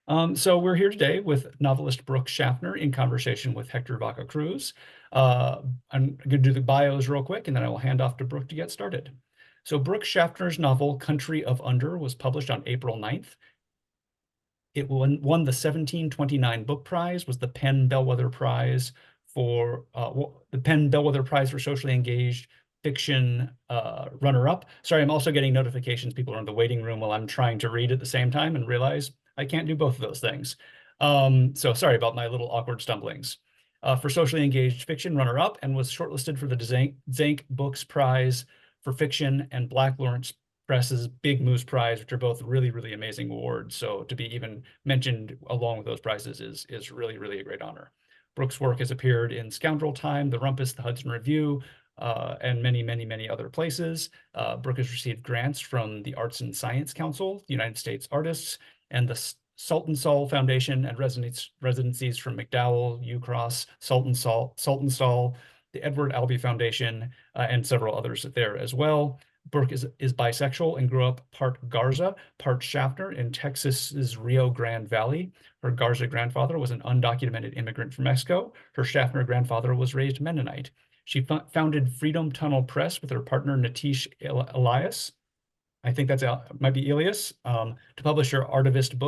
So we're here today with novelist Brooke Shaffner in conversation with Héctor Vaca Cruz. I'm going to do the bios real quick, and then I will hand off to Brooke to get started. So Brooke Shaffner's novel Country of Under was published on April 9th. It won the 1729 Book Prize, was the Penn Bellwether Prize for socially engaged fiction runner-up. Sorry, I'm also getting notifications. People are in the waiting room while I'm trying to read at the same time and realize I can't do both of those things. So sorry about my little awkward stumblings. For socially engaged fiction runner-up, and was shortlisted for the Dzanc Books Prize for fiction and Black Lawrence Press's Big Moose Prize, which are both really, really amazing awards. So to be even mentioned along with those prizes is really, really a great honor. Brooke's work has appeared in Scoundrel Time, the Rumpus, the Hudson Review, and many, many, many other places. Brooke has received grants from the Arts and Science Council, the United States Artists, and the Saltonstall Foundation, and residencies from MacDowell, Ucross, Saltonstall, the Edward Albee Foundation, and several others there as well. Brooke is bisexual and grew up part Garza, part Shaffner in Texas's Rio Grande Valley. Her Garza grandfather was an undocumented immigrant from Mexico. Her Shaffner grandfather was raised Mennonite. She founded Freedom Tunnel Press with her partner Niteesh Elias. I think that's might be Elias, to publish artivist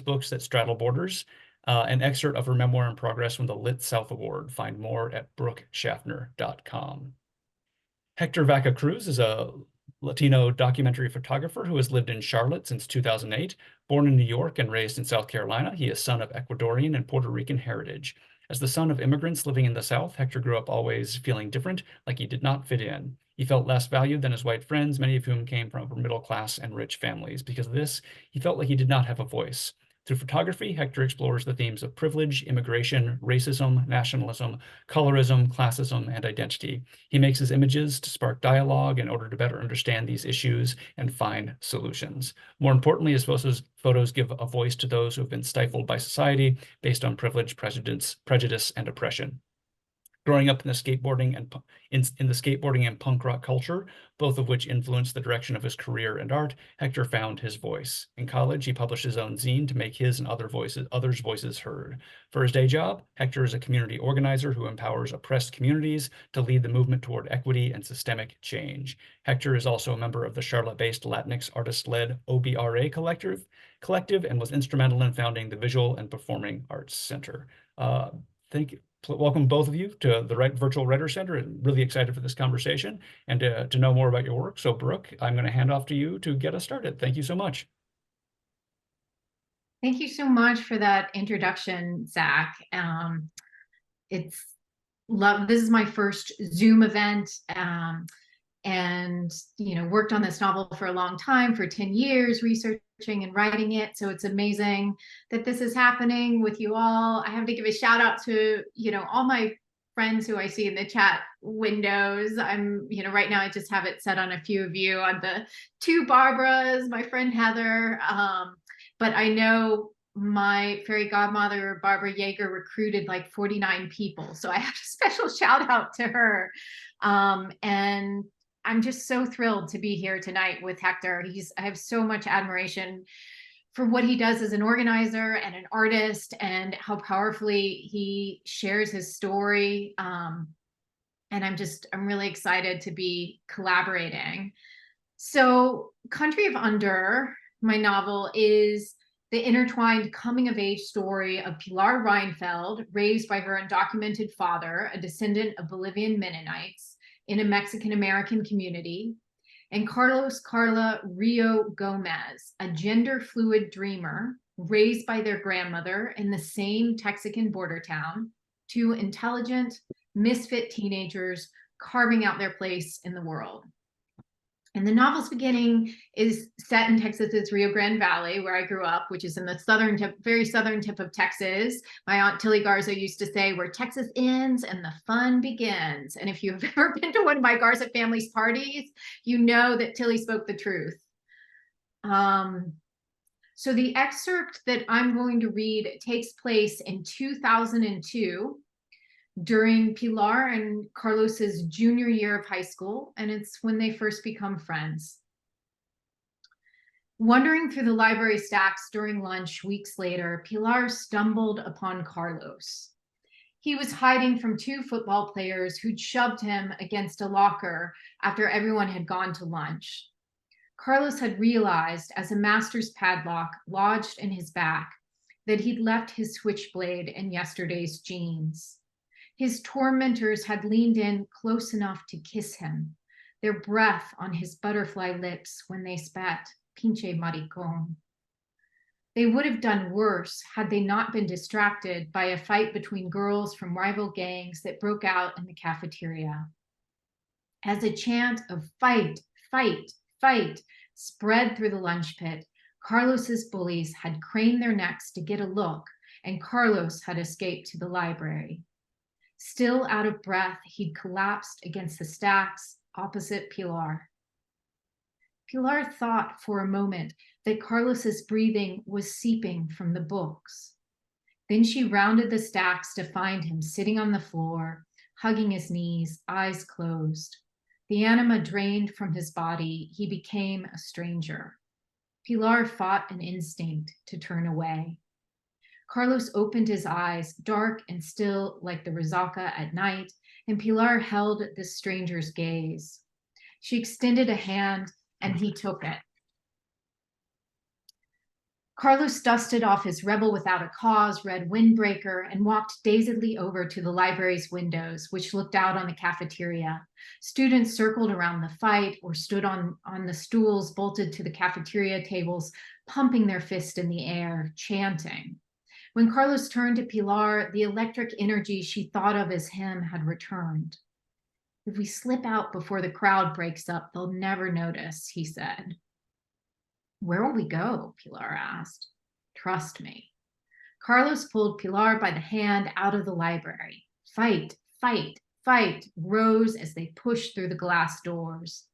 books that straddle borders. An excerpt of her memoir-in-progress from the Lit South Award. Find more at brookeshaffner.com. Héctor Vaca Cruz is a Latino documentary photographer who has lived in Charlotte since 2008. Born in New York and raised in South Carolina, he is son of Ecuadorian and Puerto Rican heritage. As the son of immigrants living in the South, Héctor grew up always feeling different, like he did not fit in. He felt less valued than his white friends, many of whom came from upper middle class and rich families. Because of this, he felt like he did not have a voice. Through photography, Héctor explores the themes of privilege, immigration, racism, nationalism, colorism, classism, and identity. He makes his images to spark dialogue in order to better understand these issues and find solutions. More importantly, his photos give a voice to those who have been stifled by society based on privilege, prejudice, and oppression. Growing up in the skateboarding and punk rock culture, both of which influenced the direction of his career and art, Héctor found his voice. In college, he published his own zine to make his and others' voices heard. For his day job, Héctor is a community organizer who empowers oppressed communities to lead the movement toward equity and systemic change. Héctor is also a member of the Charlotte-based Latinx artist-led OBRA collective and was instrumental in founding the Visual and Performing Arts Center. Thank you. Welcome both of you to the Virtual Writer Center. I'm really excited for this conversation and to know more about your work. So Brooke, I'm going to hand off to you to get us started. Thank you so much. Thank you so much for that introduction, Zach. This is my first Zoom event, and worked on this novel for a long time, for 10 years, researching and writing it. So it's amazing that this is happening with you all. I have to give a shout out to all my friends who I see in the chat windows. Right now I just have it set on a few of you, on the two Barbaras, my friend Heather, but I know my fairy godmother, Barbara Yeager, recruited like 49 people. So I have a special shout out to her. And I'm just so thrilled to be here tonight with Héctor. I have so much admiration for what he does as an organizer and an artist, and how powerfully he shares his story. And I'm really excited to be collaborating. So Country of Under, my novel, is the intertwined coming-of-age story of Pilar Reinfeld, raised by her undocumented father, a descendant of Bolivian Mennonites, in a Mexican-American community, and Carlos Carla Rio Gomez, a gender-fluid dreamer, raised by their grandmother in the same Texican border town, two intelligent, misfit teenagers carving out their place in the world. And the novel's beginning is set in Texas's Rio Grande Valley, where I grew up, which is in the very southern tip of Texas. My aunt Tilly Garza used to say, where Texas ends and the fun begins. And if you've ever been to one of my Garza family's parties, you know that Tilly spoke the truth. So the excerpt that I'm going to read takes place in 2002, during Pilar and Carlos's junior year of high school, and it's when they first become friends. Wandering through the library stacks during lunch weeks later, Pilar stumbled upon Carlos. He was hiding from two football players who'd shoved him against a locker after everyone had gone to lunch. Carlos had realized, as a master's padlock lodged in his back, that he'd left his switchblade in yesterday's jeans. His tormentors had leaned in close enough to kiss him, their breath on his butterfly lips when they spat, pinche maricón. They would have done worse had they not been distracted by a fight between girls from rival gangs that broke out in the cafeteria. As a chant of fight, fight, fight spread through the lunch pit, Carlos's bullies had craned their necks to get a look, and Carlos had escaped to the library. Still out of breath, he'd collapsed against the stacks opposite Pilar. Pilar thought for a moment that Carlos's breathing was seeping from the books. Then she rounded the stacks to find him sitting on the floor, hugging his knees, eyes closed. The anima drained from his body, he became a stranger. Pilar fought an instinct to turn away. Carlos opened his eyes, dark and still like the resaca at night, and Pilar held the stranger's gaze. She extended a hand, and he took it. Carlos dusted off his Rebel Without a Cause red windbreaker and walked dazedly over to the library's windows, which looked out on the cafeteria. Students circled around the fight or stood on the stools bolted to the cafeteria tables, pumping their fist in the air, chanting. When Carlos turned to Pilar, the electric energy she thought of as him had returned. If we slip out before the crowd breaks up, they'll never notice, he said. Where will we go? Pilar asked. Trust me. Carlos pulled Pilar by the hand out of the library. Fight, fight, fight rose as they pushed through the glass doors.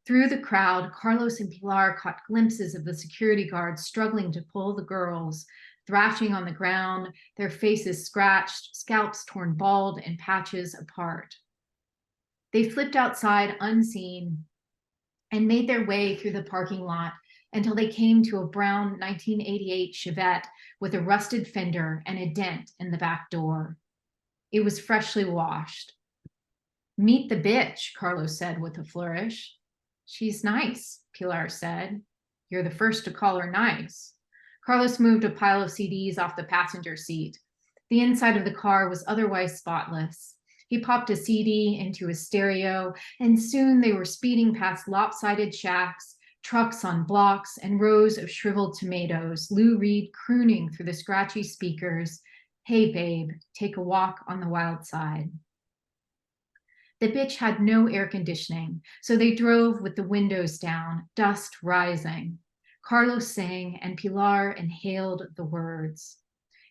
Through the crowd, Carlos and Pilar caught glimpses of the security guards struggling to pull the girls, thrashing on the ground, their faces scratched, scalps torn bald and patches apart. They flipped outside unseen and made their way through the parking lot until they came to a brown 1988 Chevette with a rusted fender and a dent in the back door. It was freshly washed. Meet the bitch, Carlos said with a flourish. She's nice, Pilar said. You're the first to call her nice. Carlos moved a pile of CDs off the passenger seat. The inside of the car was otherwise spotless. He popped a CD into a stereo, and soon they were speeding past lopsided shacks, trucks on blocks, and rows of shriveled tomatoes, Lou Reed crooning through the scratchy speakers, "Hey babe, take a walk on the wild side." The bitch had no air conditioning, so they drove with the windows down, dust rising. Carlos sang, and Pilar inhaled the words.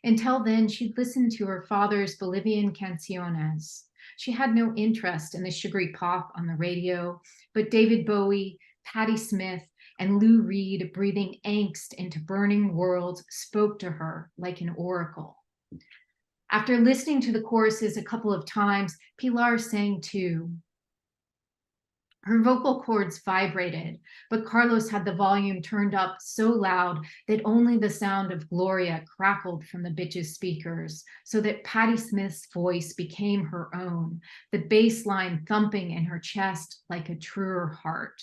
Until then, she'd listened to her father's Bolivian canciones. She had no interest in the sugary pop on the radio, but David Bowie, Patti Smith, and Lou Reed breathing angst into burning worlds spoke to her like an oracle. After listening to the choruses a couple of times, Pilar sang too. Her vocal cords vibrated, but Carlos had the volume turned up so loud that only the sound of Gloria crackled from the bitch's speakers, so that Patti Smith's voice became her own, the bass line thumping in her chest like a truer heart.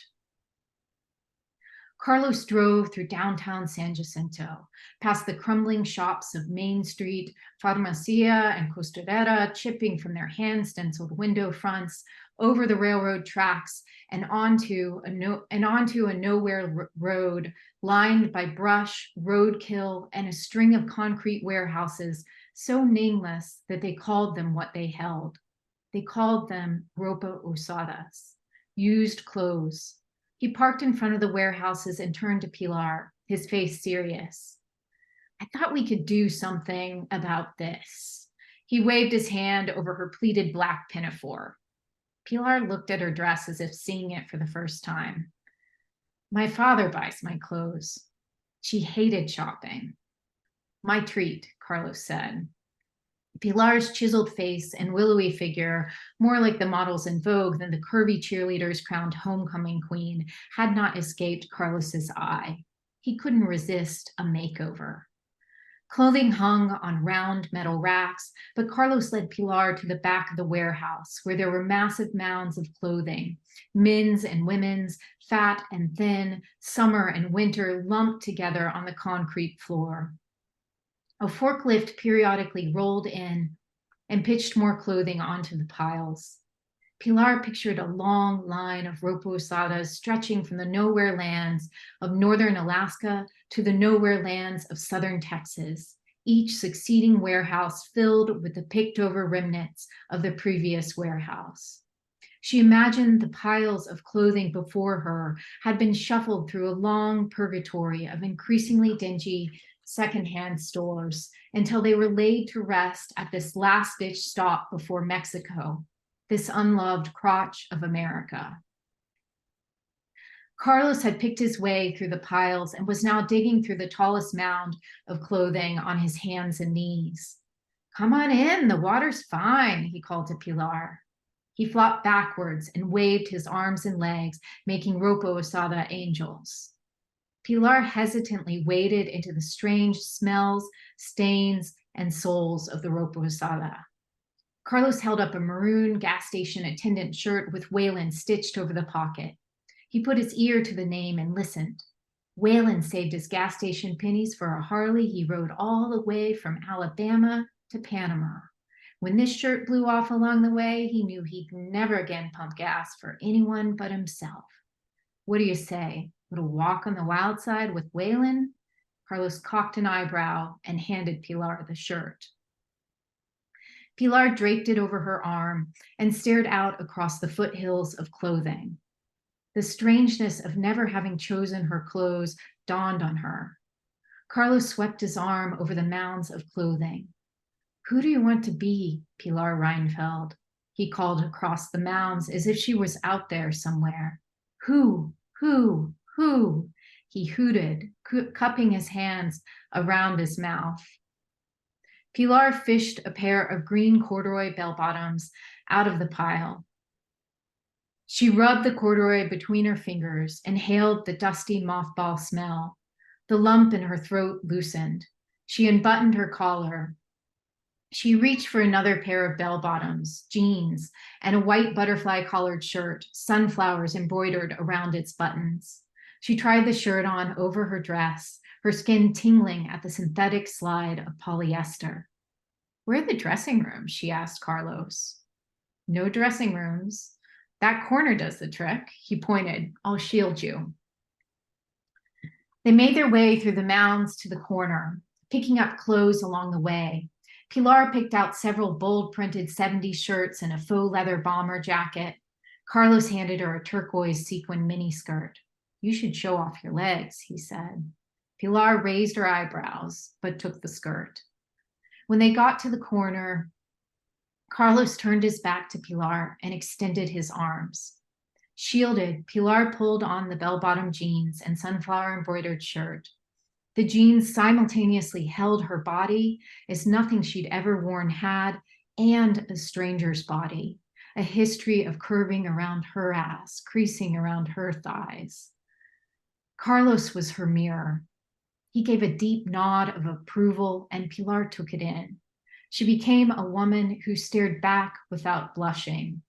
Carlos drove through downtown San Jacinto, past the crumbling shops of Main Street, Farmacia and Costurera chipping from their hand-stenciled window fronts, over the railroad tracks, and onto a nowhere road lined by brush, roadkill, and a string of concrete warehouses so nameless that they called them what they held. They called them ropa usadas, used clothes. He parked in front of the warehouses and turned to Pilar, his face serious. I thought we could do something about this. He waved his hand over her pleated black pinafore. Pilar looked at her dress as if seeing it for the first time. My father buys my clothes. She hated shopping. My treat, Carlos said. Pilar's chiseled face and willowy figure, more like the models in Vogue than the curvy cheerleaders crowned homecoming queen, had not escaped Carlos's eye. he couldn't resist a makeover. Clothing hung on round metal racks, but Carlos led Pilar to the back of the warehouse where there were massive mounds of clothing, men's and women's, fat and thin, summer and winter lumped together on the concrete floor. A forklift periodically rolled in and pitched more clothing onto the piles. Pilar pictured a long line of ropa usadas stretching from the nowhere lands of northern Alaska to the nowhere lands of southern Texas, each succeeding warehouse filled with the picked over remnants of the previous warehouse. She imagined the piles of clothing before her had been shuffled through a long purgatory of increasingly dingy secondhand stores until they were laid to rest at this last-ditch stop before Mexico, this unloved crotch of America. Carlos had picked his way through the piles and was now digging through the tallest mound of clothing on his hands and knees. "Come on in, the water's fine," he called to Pilar. He flopped backwards and waved his arms and legs, making ropa usada angels. Pilar hesitantly waded into the strange smells, stains, and souls of the ropa usada. Carlos held up a maroon gas station attendant shirt with Whalen stitched over the pocket. He put his ear to the name and listened. Whalen saved his gas station pennies for a Harley he rode all the way from Alabama to Panama. When this shirt blew off along the way, he knew he'd never again pump gas for anyone but himself. "What do you say? Little walk on the wild side with Whalen?" Carlos cocked an eyebrow and handed Pilar the shirt. Pilar draped it over her arm and stared out across the foothills of clothing. The strangeness of never having chosen her clothes dawned on her. Carlos swept his arm over the mounds of clothing. "Who do you want to be, Pilar Reinfeld?" he called across the mounds as if she was out there somewhere. Who? He hooted, cupping his hands around his mouth. Pilar fished a pair of green corduroy bell-bottoms out of the pile. She rubbed the corduroy between her fingers, inhaled the dusty mothball smell. The lump in her throat loosened. She unbuttoned her collar. She reached for another pair of bell-bottoms, jeans, and a white butterfly-collared shirt, sunflowers embroidered around its buttons. She tried the shirt on over her dress, her skin tingling at the synthetic slide of polyester. "Where are the dressing rooms?" she asked Carlos. "No dressing rooms. That corner does the trick." He pointed. "I'll shield you." They made their way through the mounds to the corner, picking up clothes along the way. Pilar picked out several bold printed 70s shirts and a faux leather bomber jacket. Carlos handed her a turquoise sequin miniskirt. "You should show off your legs," he said. Pilar raised her eyebrows, but took the skirt. When they got to the corner, Carlos turned his back to Pilar and extended his arms. Shielded, Pilar pulled on the bell-bottom jeans and sunflower-embroidered shirt. The jeans simultaneously held her body as nothing she'd ever worn had, and a stranger's body, a history of curving around her ass, creasing around her thighs. Carlos was her mirror. He gave a deep nod of approval, and Pilar took it in. She became a woman who stared back without blushing.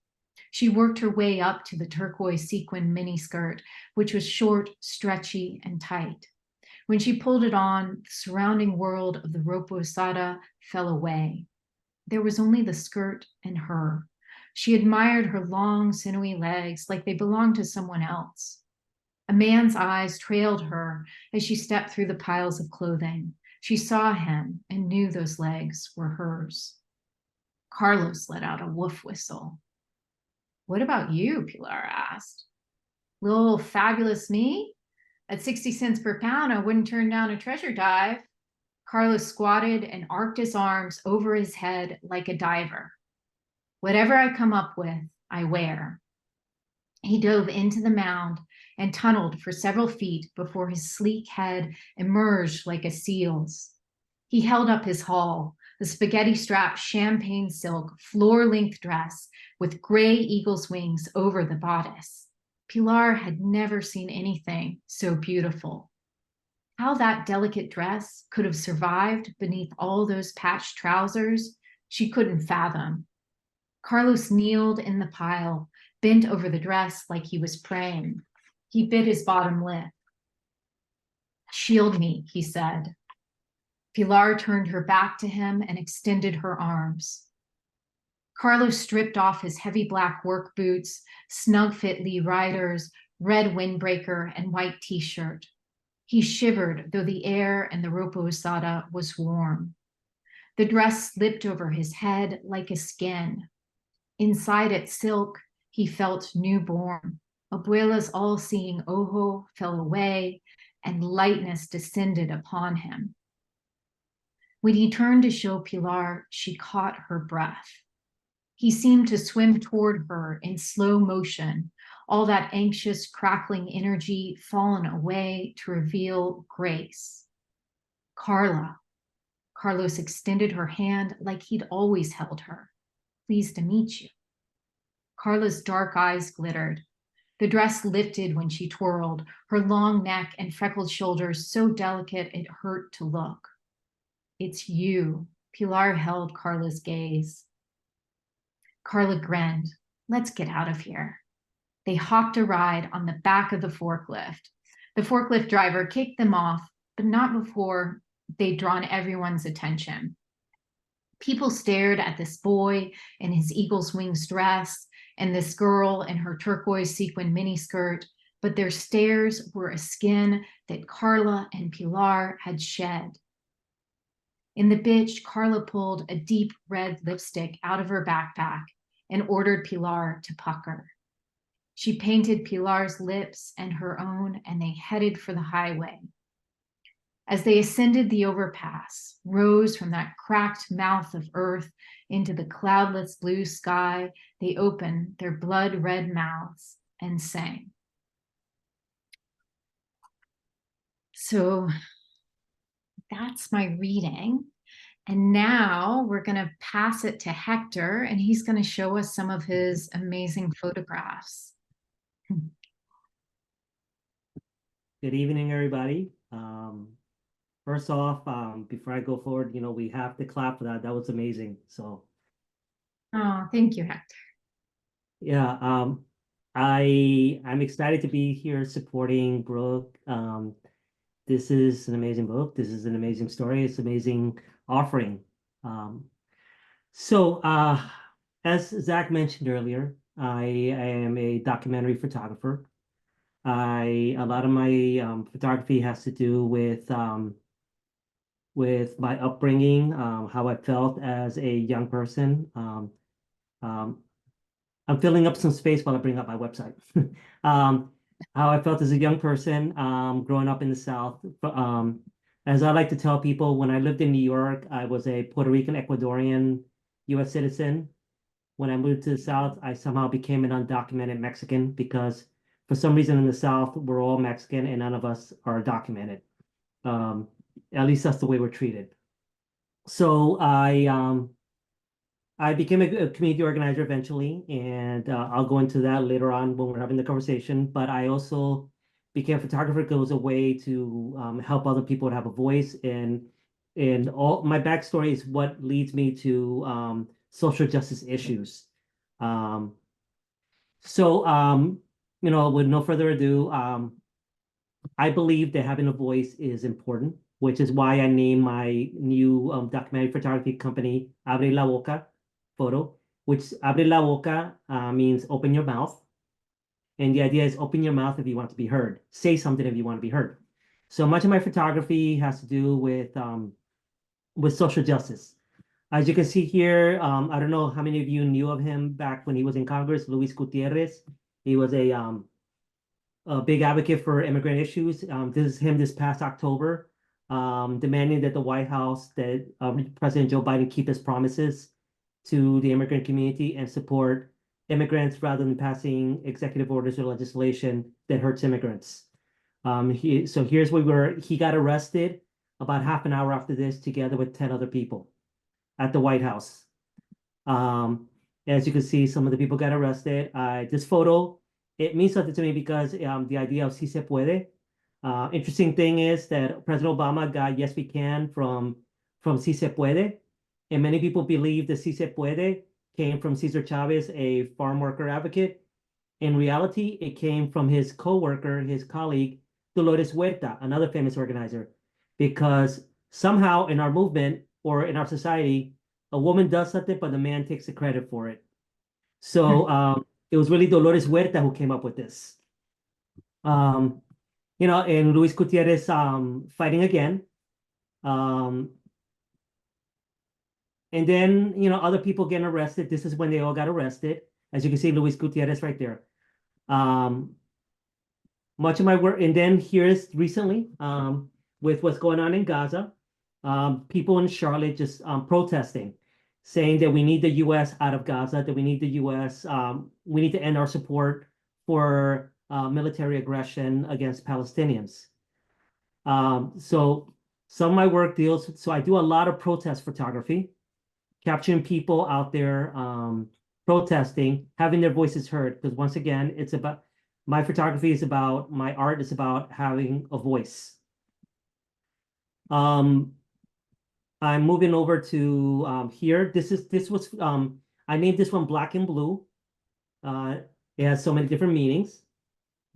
She worked her way up to the turquoise sequin miniskirt, which was short, stretchy, and tight. When she pulled it on, the surrounding world of the ropa usada fell away. There was only the skirt and her. She admired her long, sinewy legs like they belonged to someone else. A man's eyes trailed her as she stepped through the piles of clothing. She saw him and knew those legs were hers. Carlos let out a woof whistle. "What about you?" Pilar asked. "Little fabulous me? At 60 cents per pound, I wouldn't turn down a treasure dive." Carlos squatted and arced his arms over his head like a diver. "Whatever I come up with, I wear." He dove into the mound and tunneled for several feet before his sleek head emerged like a seal's. He held up his haul, the spaghetti-strapped champagne silk floor-length dress with gray eagle's wings over the bodice. Pilar had never seen anything so beautiful. How that delicate dress could have survived beneath all those patched trousers, she couldn't fathom. Carlos kneeled in the pile, bent over the dress like he was praying. He bit his bottom lip. "Shield me," he said. Pilar turned her back to him and extended her arms. Carlos stripped off his heavy black work boots, snug fit Lee Riders, red windbreaker, and white t-shirt. He shivered, though the air in the ropa usada was warm. The dress slipped over his head like a skin. Inside its silk, he felt newborn. Abuela's all-seeing ojo fell away, and lightness descended upon him. When he turned to show Pilar, she caught her breath. He seemed to swim toward her in slow motion, all that anxious, crackling energy fallen away to reveal grace. "Carla." Carlos extended her hand like he'd always held her. "Pleased to meet you." Carla's dark eyes glittered. The dress lifted when she twirled, her long neck and freckled shoulders so delicate it hurt to look. "It's you." Pilar held Carla's gaze. Carla grinned. "Let's get out of here." They hopped a ride on the back of the forklift. The forklift driver kicked them off, but not before they'd drawn everyone's attention. People stared at this boy in his eagle's wings dress and this girl in her turquoise sequin miniskirt, but their stares were a skin that Carla and Pilar had shed. In the bitch, Carla pulled a deep red lipstick out of her backpack and ordered Pilar to pucker. She painted Pilar's lips and her own, and they headed for the highway. As they ascended the overpass, rose from that cracked mouth of earth into the cloudless blue sky, they opened their blood-red mouths and sang. So that's my reading. And now we're going to pass it to Hector, and he's going to show us some of his amazing photographs. Good evening, everybody. First off, before I go forward, we have to clap for that. That was amazing. So, Oh, thank you, Hector. yeah, I'm excited to be here supporting Brooke. This is an amazing book. This is an amazing story. It's an amazing offering. As Zach mentioned earlier, I am a documentary photographer. A lot of my photography has to do with my upbringing, how I felt as a young person. I'm filling up some space while I bring up my website. How I felt as a young person, growing up in the South. As I like to tell people, when I lived in New York, I was a Puerto Rican Ecuadorian U.S. citizen. When I moved to the South, I somehow became an undocumented Mexican because for some reason in the South, we're all Mexican and none of us are documented. At least that's the way we're treated. So I became a community organizer eventually, and I'll go into that later on when we're having the conversation. But I also became a photographer because it was a way to help other people to have a voice. And all my backstory is what leads me to social justice issues. With no further ado, I believe that having a voice is important, which is why I named my new documentary photography company Abre la Boca Photo, which Abre la Boca means open your mouth. And the idea is open your mouth if you want to be heard. Say something if you want to be heard. So much of my photography has to do with social justice. As you can see here, I don't know how many of you knew of him back when he was in Congress, Luis Gutierrez. He was a big advocate for immigrant issues. This is him this past October, demanding that the White House, that President Joe Biden keep his promises to the immigrant community and support immigrants rather than passing executive orders or legislation that hurts immigrants. So here's where we were. He got arrested about half an hour after this, together with 10 other people at the White House. As you can see, some of the people got arrested. This photo, it means something to me because the idea of si se puede, Interesting thing is that President Obama got Yes We Can from Si Se Puede, and many people believe that Si Se Puede came from Cesar Chavez, a farm worker advocate. In reality, it came from his co-worker, his colleague, Dolores Huerta, another famous organizer, because somehow in our movement or in our society, a woman does something, but the man takes the credit for it. So it was really Dolores Huerta who came up with this. And Luis Gutierrez fighting again. And then, other people getting arrested. This is when they all got arrested. As you can see, Luis Gutierrez right there. Much of my work, and then here's recently with what's going on in Gaza, people in Charlotte just protesting, saying that we need the U.S. out of Gaza, that we need the U.S., we need to end our support for military aggression against Palestinians. So some of my work deals, so I do a lot of protest photography, capturing people out there protesting, having their voices heard, because once again, it's about, my photography is about, my art is about having a voice. I'm moving over to here. I named this one Black and Blue. It has so many different meanings.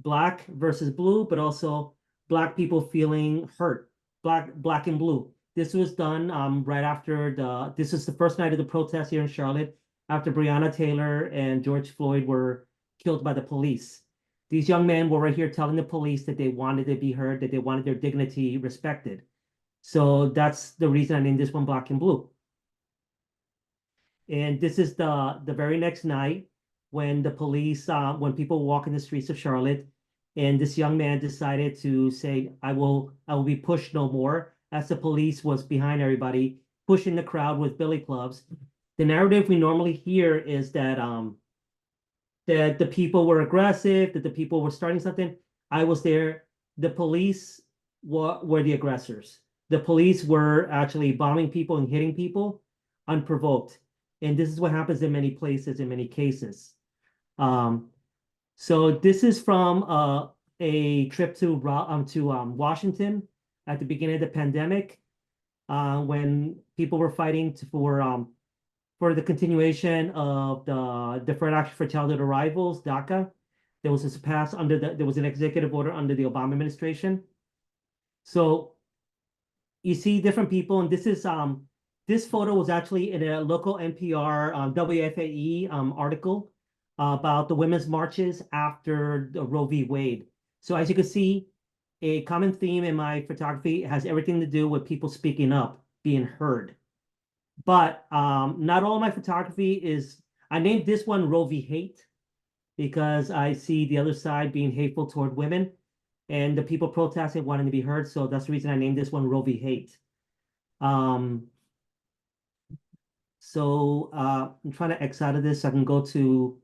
Black versus blue, but also Black people feeling hurt. Black and blue. This was done right after this is the first night of the protest here in Charlotte, after Breonna Taylor and George Floyd were killed by the police. These young men were right here telling the police that they wanted to be heard, that they wanted their dignity respected. So that's the reason I named this one Black and Blue. And this is the very next night when the police, when people walk in the streets of Charlotte, and this young man decided to say, I will be pushed no more, as the police was behind everybody, pushing the crowd with billy clubs. The narrative we normally hear is that that the people were aggressive, that the people were starting something. I was there. The police were the aggressors. The police were actually bombing people and hitting people unprovoked. And this is what happens in many places, in many cases. So this is from a trip to Washington at the beginning of the pandemic, when people were fighting for the continuation of the Deferred Action for Childhood Arrivals, DACA. There was there was an executive order under the Obama administration. So you see different people, and this photo was actually in a local NPR WFAE article about the women's marches after the Roe v. Wade. So as you can see, a common theme in my photography has everything to do with people speaking up, being heard. But not all my photography is, I named this one Roe v. Hate because I see the other side being hateful toward women and the people protesting wanting to be heard. So that's the reason I named this one Roe v. Hate. So I'm trying to X out of this so I can go to,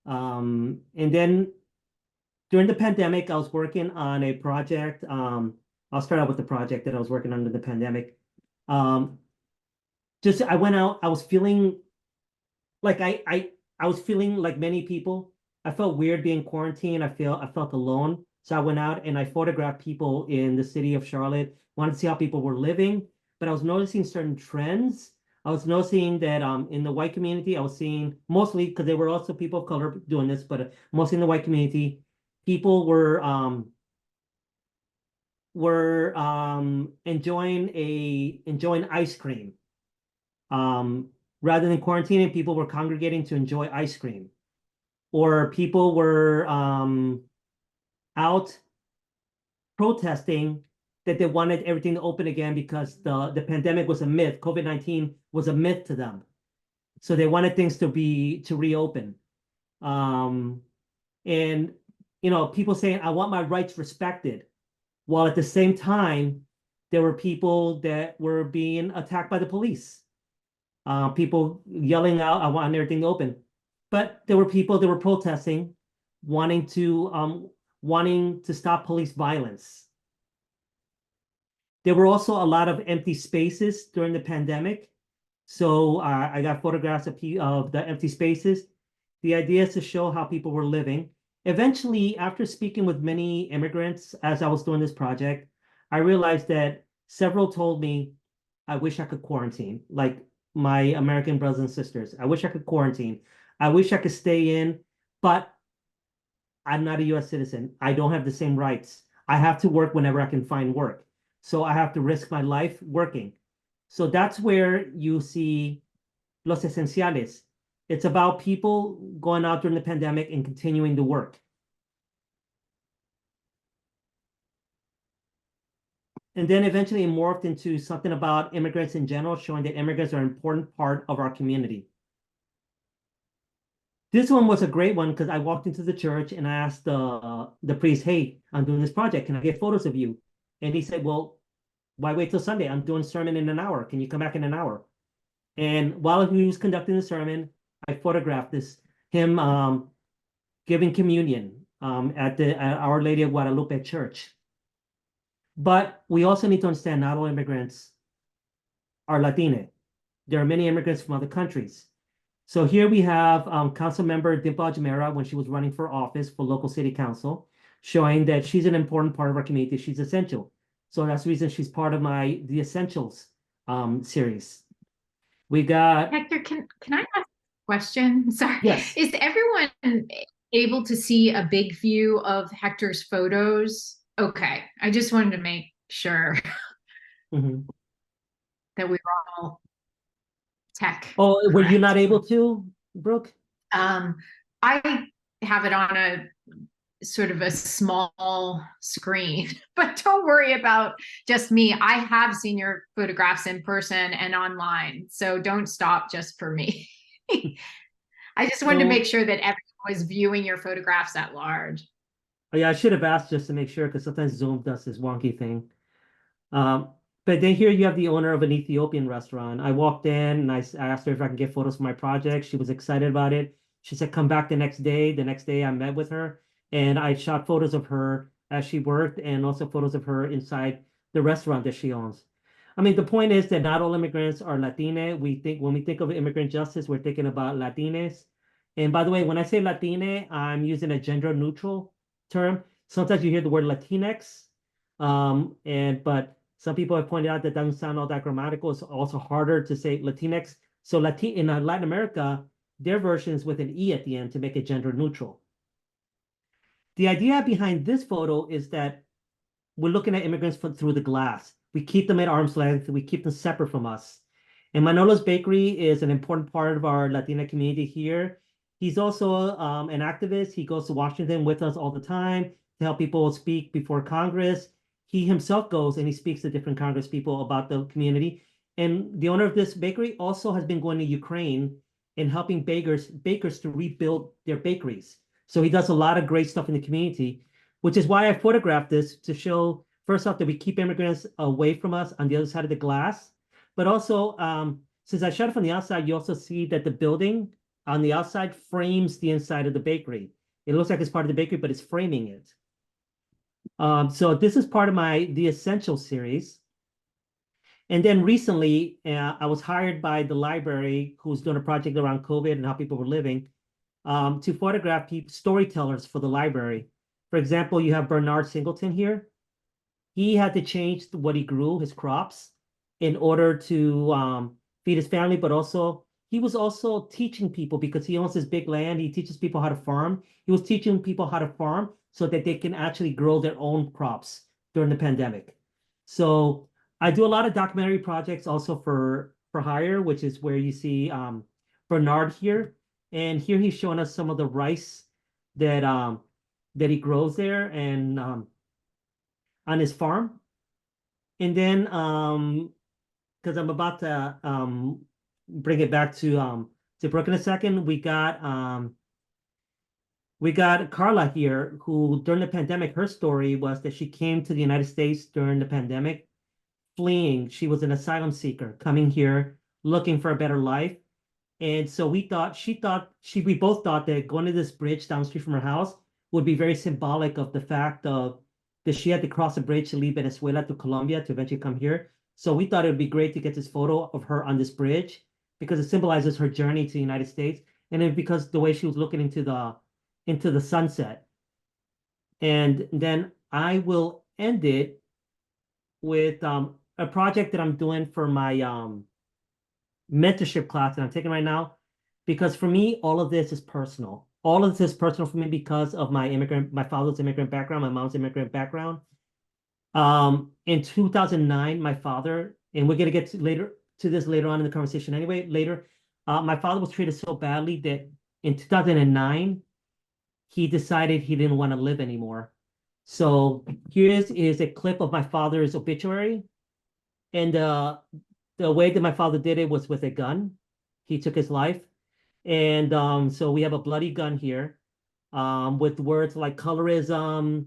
and then during the pandemic, I was working on a project. I'll start out with the project that I was working on during the pandemic. I went out, I was feeling like I was feeling like many people. I felt weird being quarantined. I felt alone. So I went out and I photographed people in the city of Charlotte, wanted to see how people were living, but I was noticing certain trends. I was noticing that in the white community, I was seeing mostly, because there were also people of color doing this, but mostly in the white community, people were enjoying ice cream. Rather than quarantining, people were congregating to enjoy ice cream, or people were out protesting that they wanted everything to open again because the pandemic was a myth. COVID-19 was a myth to them. So they wanted things to reopen. And, people saying, I want my rights respected. While at the same time, there were people that were being attacked by the police. People yelling out, I want everything to open. But there were people that were protesting, wanting to stop police violence. There were also a lot of empty spaces during the pandemic. So I got photographs of the empty spaces. The idea is to show how people were living. Eventually, after speaking with many immigrants as I was doing this project, I realized that several told me, I wish I could quarantine, like my American brothers and sisters. I wish I could quarantine. I wish I could stay in, but I'm not a US citizen. I don't have the same rights. I have to work whenever I can find work. So I have to risk my life working. So that's where you see Los Esenciales. It's about people going out during the pandemic and continuing to work. And then eventually it morphed into something about immigrants in general, showing that immigrants are an important part of our community. This one was a great one because I walked into the church and I asked the priest, hey, I'm doing this project. Can I get photos of you? And he said, well, why wait till Sunday? I'm doing sermon in an hour. Can you come back in an hour? And while he was conducting the sermon, I photographed him giving communion at Our Lady of Guadalupe Church. But we also need to understand not all immigrants are Latina. There are many immigrants from other countries. So here we have Council Member Dimple Ajmera when she was running for office for local city council, showing that she's an important part of our community. She's essential. So that's the reason she's part of The Essentials series. We got Hector, can I ask a question? Sorry. Yes. Is everyone able to see a big view of Hector's photos? Okay. I just wanted to make sure that we were all tech. Oh, were you correct. not able to, Brooke? I have it on a sort of a small screen, but don't worry about just me. I have seen your photographs in person and online, so don't stop just for me. I just wanted to make sure that everyone was viewing your photographs at large. Oh, yeah, I should have asked just to make sure because sometimes Zoom does this wonky thing. But then here you have the owner of an Ethiopian restaurant. I walked in and I asked her if I can get photos for my project. She was excited about it. She said, come back the next day. The next day I met with her and I shot photos of her as she worked and also photos of her inside the restaurant that she owns. I mean, the point is that not all immigrants are Latina. When we think of immigrant justice, we're thinking about Latinas. And by the way, when I say Latina, I'm using a gender neutral term. Sometimes you hear the word Latinx, but some people have pointed out that doesn't sound all that grammatical. It's also harder to say Latinx. So in Latin America, their version is with an E at the end to make it gender neutral. The idea behind this photo is that we're looking at immigrants through the glass. We keep them at arm's length. We keep them separate from us. And Manolo's Bakery is an important part of our Latina community here. He's also an activist. He goes to Washington with us all the time to help people speak before Congress. He himself goes and he speaks to different Congress people about the community. And the owner of this bakery also has been going to Ukraine and helping bakers to rebuild their bakeries. So he does a lot of great stuff in the community, which is why I photographed this to show, first off, that we keep immigrants away from us on the other side of the glass. But also, since I shot it from the outside, you also see that the building on the outside frames the inside of the bakery. It looks like it's part of the bakery, but it's framing it. So this is part of The Essential series. And then recently, I was hired by the library who's doing a project around COVID and how people were living to photograph storytellers for the library. For example, you have Bernard Singleton here. He had to change what he grew, his crops, in order to feed his family, but also he was also teaching people because he owns this big land. He teaches people how to farm. He was teaching people how to farm so that they can actually grow their own crops during the pandemic. So I do a lot of documentary projects also for hire, which is where you see Bernard here. And here he's showing us some of the rice that he grows there and on his farm. And then because I'm about to bring it back to Brooke in a second, we got Carla here, who during the pandemic, her story was that she came to the United States during the pandemic, fleeing. She was an asylum seeker coming here, looking for a better life. And so we both thought that going to this bridge down the street from her house would be very symbolic of the fact that she had to cross a bridge to leave Venezuela to Colombia to eventually come here. So we thought it would be great to get this photo of her on this bridge because it symbolizes her journey to the United States. And then because the way she was looking into the sunset. And then I will end it with a project that I'm doing for my mentorship class that I'm taking right now. Because for me, all of this is personal. All of this is personal for me because of my father's immigrant background, my mom's immigrant background. In 2009, my father, and we're gonna get to this later on in the conversation anyway, later, my father was treated so badly that in 2009, he decided he didn't want to live anymore. So here is a clip of my father's obituary. And the way that my father did it was with a gun. He took his life. And so we have a bloody gun here with words like colorism,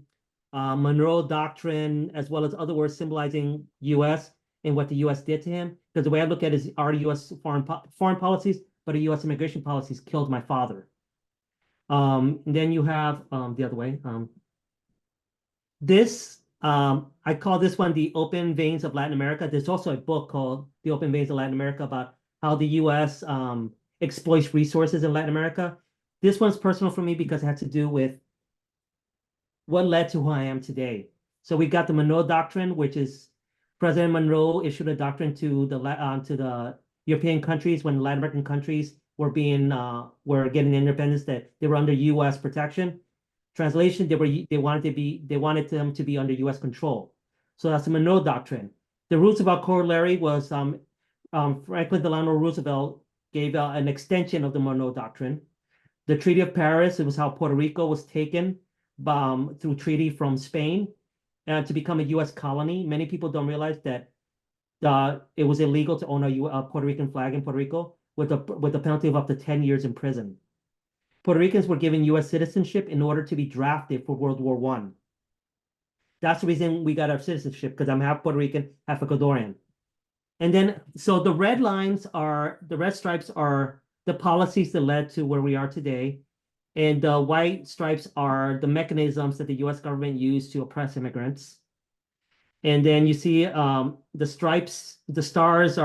Monroe Doctrine, as well as other words symbolizing U.S. and what the U.S. did to him. Because the way I look at it is our U.S. foreign policies, but our U.S. immigration policies killed my father. And then you have the other way. I call this one the Open Veins of Latin America. There's also a book called The Open Veins of Latin America about how the U.S. Exploits resources in Latin America. This one's personal for me because it had to do with what led to who I am today. So we got the Monroe Doctrine, which is President Monroe issued a doctrine to the European countries when Latin American countries were getting independence, that they were under U.S. protection. Translation, they wanted them to be under U.S. control. So that's the Monroe Doctrine. The Roosevelt Corollary was Franklin Delano Roosevelt gave an extension of the Monroe Doctrine. The Treaty of Paris, it was how Puerto Rico was taken through treaty from Spain to become a U.S. colony. Many people don't realize that it was illegal to own a Puerto Rican flag in Puerto Rico with a penalty of up to 10 years in prison. Puerto Ricans were given U.S. citizenship in order to be drafted for World War I. That's the reason we got our citizenship, because I'm half Puerto Rican, half Ecuadorian. And then, so the red stripes are the policies that led to where we are today. And the white stripes are the mechanisms that the U.S. government used to oppress immigrants. And then you see the stripes, the stars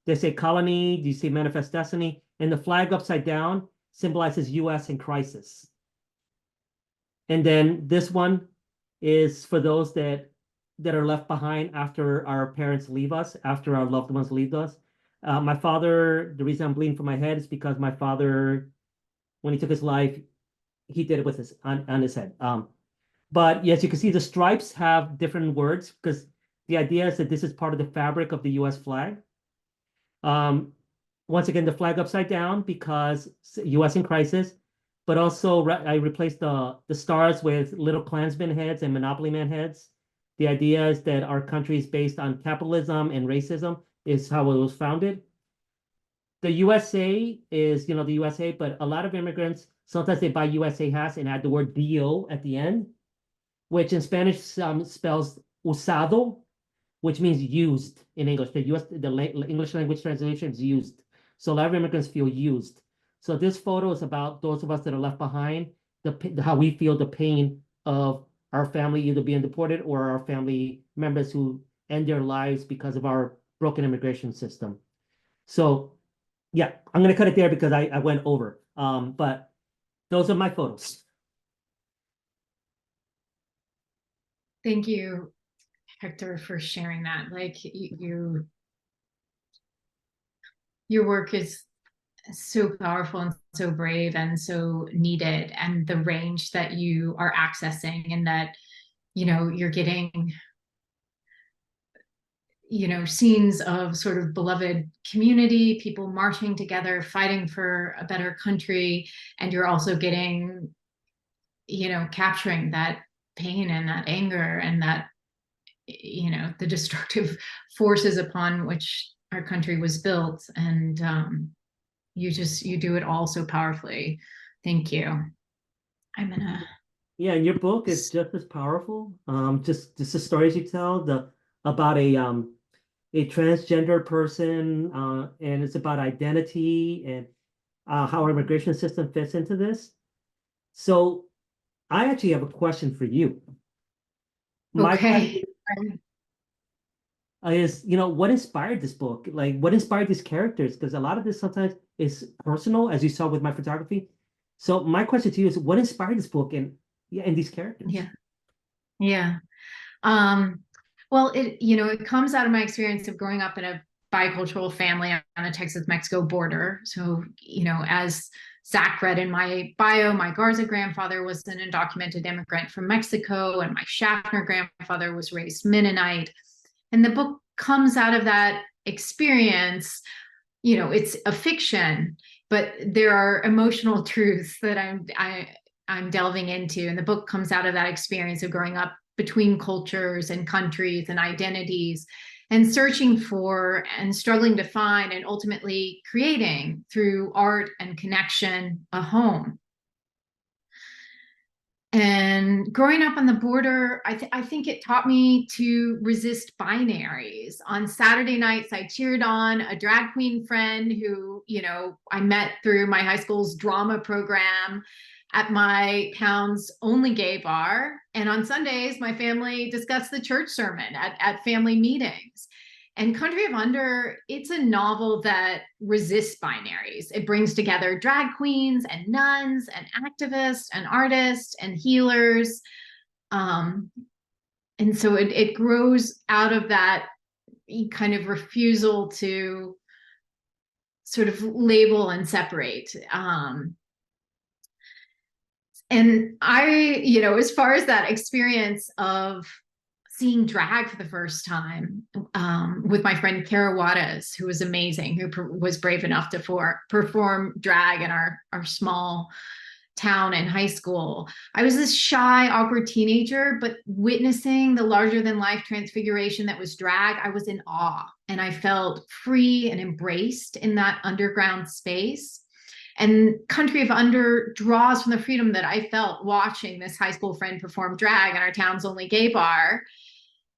they say colony, you see manifest destiny, and the flag upside down symbolizes U.S. in crisis. And then this one is for those that are left behind after our parents leave us, after our loved ones leave us. My father, the reason I'm bleeding from my head is because my father, when he took his life, he did it with on his head. But yes, you can see the stripes have different words because the idea is that this is part of the fabric of the U.S. flag. Once again, the flag upside down because U.S. in crisis, but also I replaced the stars with little Klansman heads and Monopoly Man heads. The idea is that our country is based on capitalism and racism is how it was founded. The USA is, the USA, but a lot of immigrants, sometimes they buy USA hats and add the word "do" at the end, which in Spanish spells usado, which means used in English. The English language translation is used. So a lot of immigrants feel used. So this photo is about those of us that are left behind, how we feel the pain of our family either being deported or our family members who end their lives because of our broken immigration system. So yeah, I'm going to cut it there because I went over. But those are my photos. Thank you, Hector, for sharing that. Like your work is so powerful and so brave and so needed, and the range that you are accessing, and that you're getting scenes of sort of beloved community, people marching together, fighting for a better country, and you're also getting capturing that pain and that anger and that the destructive forces upon which our country was built. And you do it all so powerfully. Thank you. I'm gonna Yeah, and your book is just as powerful. Just the stories you tell about a transgender person, and it's about identity and how our immigration system fits into this. So I actually have a question for you. My okay. question is, what inspired this book? Like, what inspired these characters? Because a lot of this sometimes is personal, as you saw with my photography. So my question to you is, what inspired this book and these characters? Yeah. Yeah. Well, it comes out of my experience of growing up in a bicultural family on the Texas-Mexico border. So, as Zach read in my bio, my Garza grandfather was an undocumented immigrant from Mexico, and my Shaffner grandfather was raised Mennonite. And the book comes out of that experience. It's a fiction, but there are emotional truths that I'm delving into. And the book comes out of that experience of growing up between cultures and countries and identities, and searching for and struggling to find and ultimately creating through art and connection a home. And growing up on the border, I think it taught me to resist binaries. On Saturday nights, I cheered on a drag queen friend who, I met through my high school's drama program at my town's only gay bar. And on Sundays, my family discussed the church sermon at family meetings. And Country of Under, it's a novel that resists binaries. It brings together drag queens and nuns and activists and artists and healers. And so it grows out of that kind of refusal to sort of label and separate. And as far as that experience of seeing drag for the first time with my friend Kara Wattas, who was amazing, who was brave enough to perform drag in our small town in high school. I was this shy, awkward teenager, but witnessing the larger than life transfiguration that was drag, I was in awe, and I felt free and embraced in that underground space. And Country of Under draws from the freedom that I felt watching this high school friend perform drag in our town's only gay bar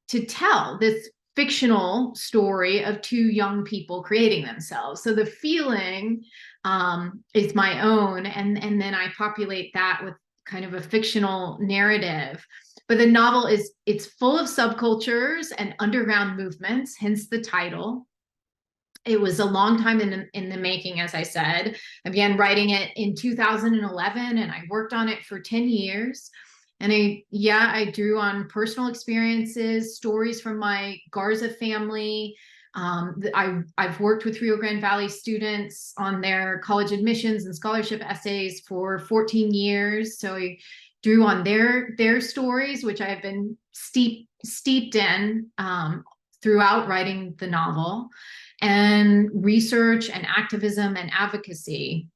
to tell this fictional story of two young people creating themselves. So the feeling is my own, and then I populate that with kind of a fictional narrative. But the novel it's full of subcultures and underground movements, hence the title. It was a long time in the making, as I said. I began writing it in 2011, and I worked on it for 10 years. And I drew on personal experiences, stories from my Garza family. I've worked with Rio Grande Valley students on their college admissions and scholarship essays for 14 years. So I drew on their stories, which I have been steeped in throughout writing the novel, and research and activism and advocacy.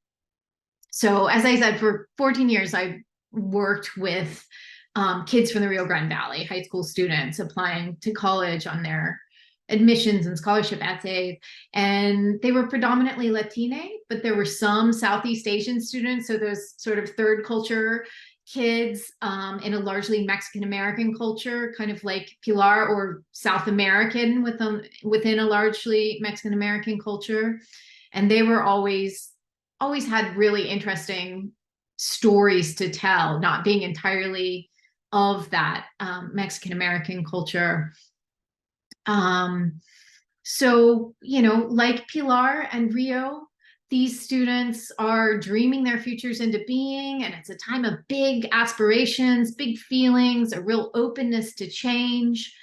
So as I said, for 14 years, I worked with kids from the Rio Grande Valley, high school students applying to college on their admissions and scholarship essays. And they were predominantly Latine, but there were some Southeast Asian students. So those sort of third culture kids in a largely Mexican-American culture, kind of like Pilar, or South American within a largely Mexican-American culture. And they were always had really interesting stories to tell, not being entirely of that Mexican-American culture. So, like Pilar and Rio, these students are dreaming their futures into being, and it's a time of big aspirations, big feelings, a real openness to change.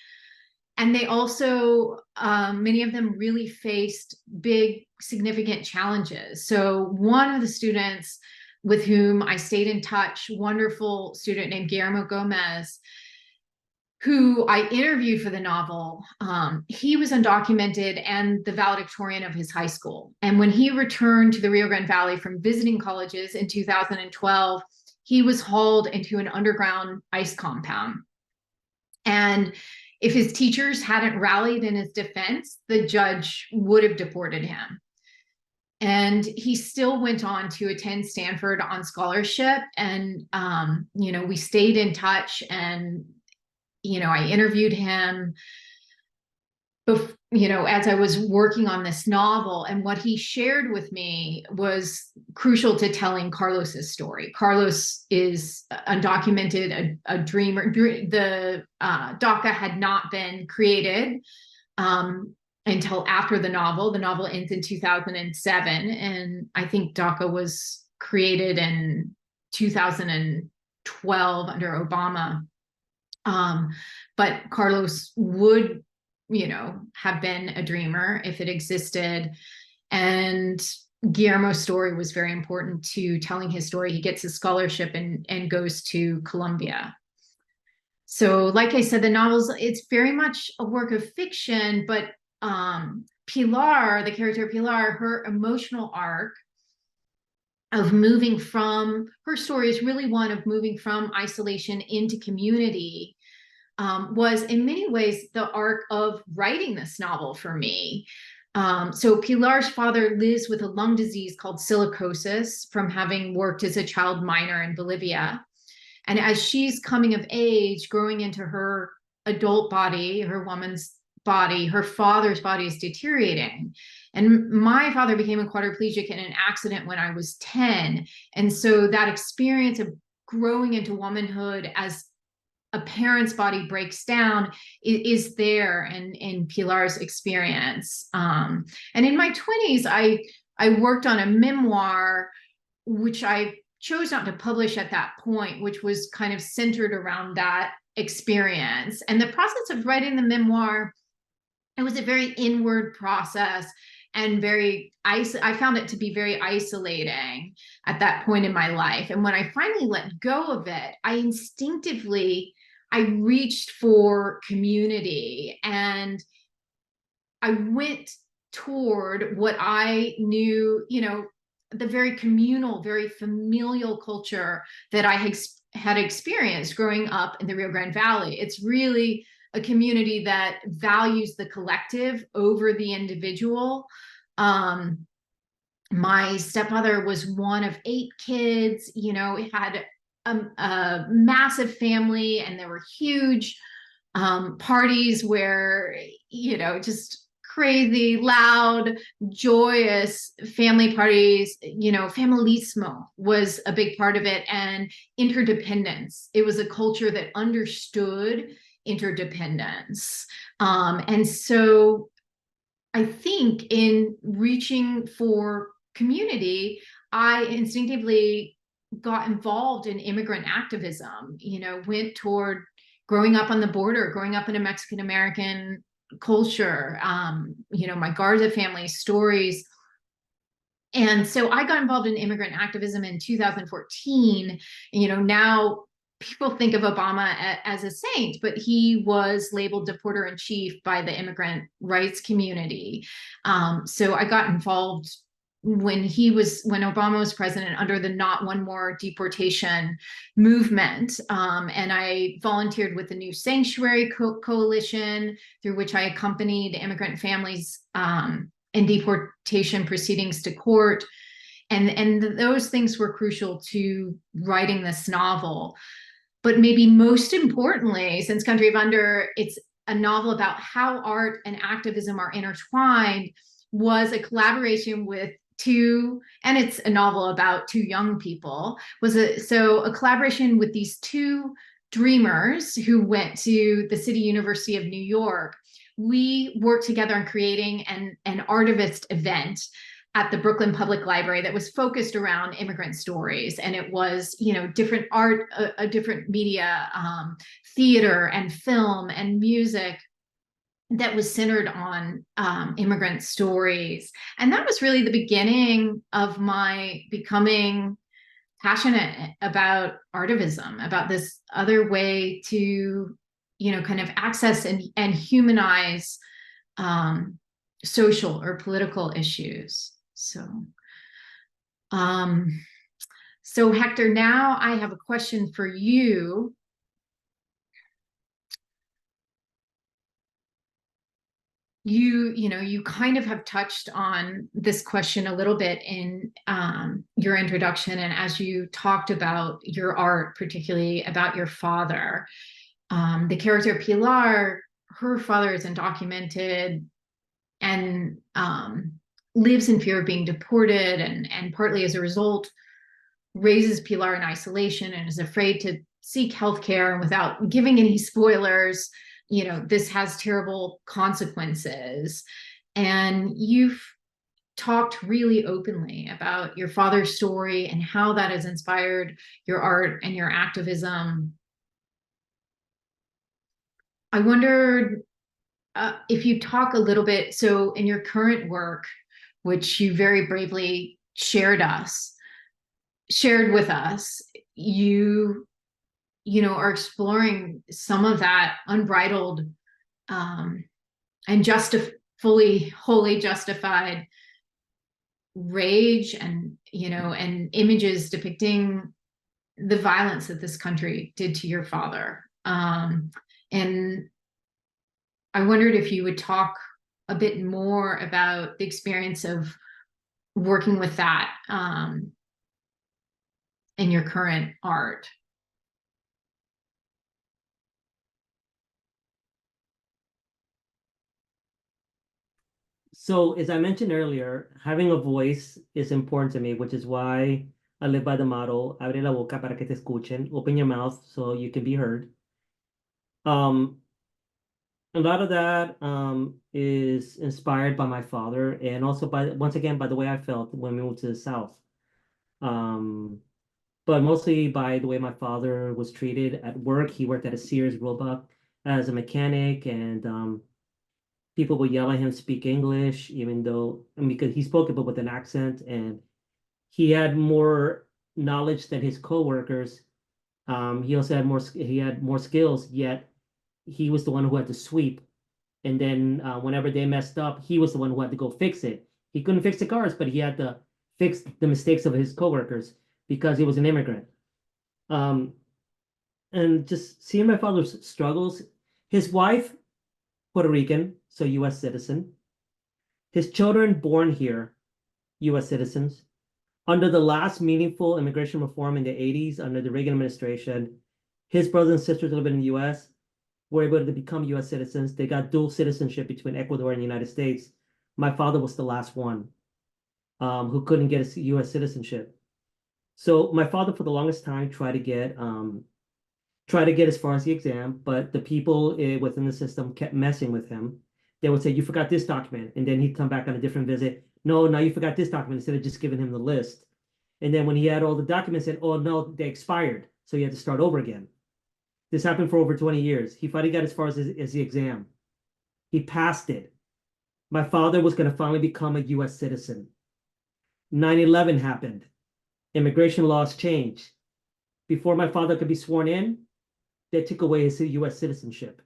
And they also, many of them really faced big, significant challenges. So one of the students with whom I stayed in touch, wonderful student named Guillermo Gomez, who I interviewed for the novel, he was undocumented and the valedictorian of his high school. And when he returned to the Rio Grande Valley from visiting colleges in 2012, he was hauled into an underground ICE compound. And if his teachers hadn't rallied in his defense, the judge would have deported him. And he still went on to attend Stanford on scholarship. And, we stayed in touch, and I interviewed him, as I was working on this novel, and what he shared with me was crucial to telling Carlos's story. Carlos is undocumented, a dreamer. The DACA had not been created until after the novel. The novel ends in 2007, and I think DACA was created in 2012 under Obama. But Carlos would, have been a dreamer if it existed. And Guillermo's story was very important to telling his story. He gets a scholarship and goes to Columbia. So, like I said, the novels, it's very much a work of fiction, but Pilar, the character Pilar, her emotional arc of moving from, her story is really one of moving from isolation into community, was in many ways the arc of writing this novel for me. So Pilar's father lives with a lung disease called silicosis from having worked as a child miner in Bolivia. And as she's coming of age, growing into her adult body, her woman's body, her father's body is deteriorating. And my father became a quadriplegic in an accident when I was 10. And so that experience of growing into womanhood as a parent's body breaks down is there in Pilar's experience. And in my 20s, I worked on a memoir, which I chose not to publish at that point, which was kind of centered around that experience. And the process of writing the memoir, it was a very inward process and I found it to be very isolating at that point in my life. And when I finally let go of it, I reached for community, and I went toward what I knew, the very communal, very familial culture that I had experienced growing up in the Rio Grande Valley. It's really a community that values the collective over the individual. My stepmother was one of 8 kids, had a massive family, and there were huge parties where, just crazy, loud, joyous family parties. Familismo was a big part of it, and interdependence. It was a culture that understood interdependence. And so I think in reaching for community, I instinctively got involved in immigrant activism, went toward growing up on the border, growing up in a Mexican-American culture, my Garza family stories. And so I got involved in immigrant activism in 2014. Now people think of Obama as a saint, but he was labeled deporter in chief by the immigrant rights community. So I got involved when Obama was president under the Not One More Deportation movement. And I volunteered with the New Sanctuary Coalition, through which I accompanied immigrant families in deportation proceedings to court. And those things were crucial to writing this novel. But maybe most importantly, since Country of Under, it's a novel about how art and activism are intertwined, was a collaboration with and it's a novel about 2 young people, a collaboration with these 2 dreamers who went to the City University of New York. We worked together on creating an artivist event at the Brooklyn Public Library that was focused around immigrant stories. And it was, different art, different media, theater and film and music that was centered on immigrant stories. And that was really the beginning of my becoming passionate about artivism, about this other way to, kind of access and humanize social or political issues. So Hector, now I have a question for you. You kind of have touched on this question a little bit in your introduction, and as you talked about your art, particularly about your father. The character Pilar, her father is undocumented and lives in fear of being deported, and partly as a result raises Pilar in isolation and is afraid to seek healthcare. And without giving any spoilers, this has terrible consequences. And you've talked really openly about your father's story and how that has inspired your art and your activism. I wondered if you talk a little bit, so in your current work, which you very bravely shared with us, you know, are exploring some of that unbridled and wholly justified rage, and you know, and images depicting the violence that this country did to your father. And I wondered if you would talk a bit more about the experience of working with that in your current art. So as I mentioned earlier, having a voice is important to me, which is why I live by the motto, abre la boca para que te escuchen, open your mouth so you can be heard. A lot of that is inspired by my father, and also by, once again, by the way I felt when we moved to the South. But mostly by the way my father was treated at work. He worked at a Sears Roebuck as a mechanic, and people would yell at him, speak English, even though, and because he spoke it but with an accent, and he had more knowledge than his coworkers. He also had more skills, yet he was the one who had to sweep. And then whenever they messed up, he was the one who had to go fix it. He couldn't fix the cars, but he had to fix the mistakes of his coworkers because he was an immigrant. And just seeing my father's struggles, his wife, Puerto Rican, so US citizen. His children born here, US citizens. Under the last meaningful immigration reform in the 80s, under the Reagan administration, his brothers and sisters living in the US were able to become US citizens. They got dual citizenship between Ecuador and the United States. My father was the last one who couldn't get a US citizenship. So my father, for the longest time, tried to get as far as the exam, but the people within the system kept messing with him. They would say, you forgot this document. And then he'd come back on a different visit. No, now you forgot this document, instead of just giving him the list. And then when he had all the documents, said, oh, no, they expired. So he had to start over again. This happened for over 20 years. He finally got as far as the exam. He passed it. My father was going to finally become a US citizen. 9/11 happened. Immigration laws changed. Before my father could be sworn in, they took away his US citizenship.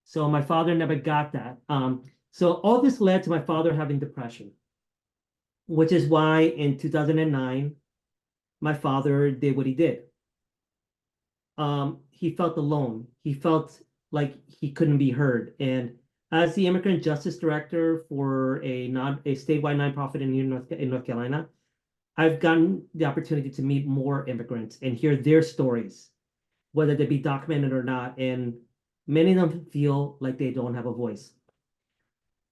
So my father never got that. So all this led to my father having depression, which is why in 2009, my father did what he did. He felt alone. He felt like he couldn't be heard. And as the immigrant justice director for a statewide nonprofit in North Carolina, I've gotten the opportunity to meet more immigrants and hear their stories, whether they be documented or not. And many of them feel like they don't have a voice.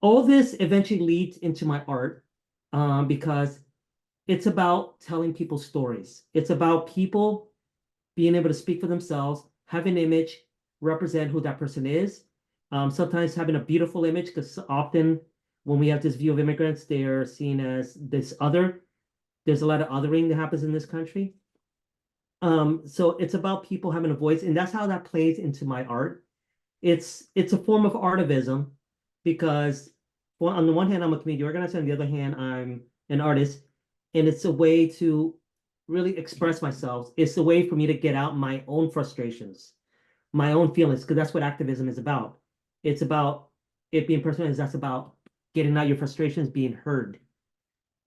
All this eventually leads into my art because it's about telling people stories. It's about people being able to speak for themselves, have an image, represent who that person is. Sometimes having a beautiful image, because often when we have this view of immigrants, they are seen as this other. There's a lot of othering that happens in this country. So it's about people having a voice, and that's how that plays into my art. It's a form of artivism because on the one hand, I'm a community organizer, on the other hand, I'm an artist, and it's a way to really express myself. It's a way for me to get out my own frustrations, my own feelings, because that's what activism is about. It's about it being personal, that's about getting out your frustrations, being heard.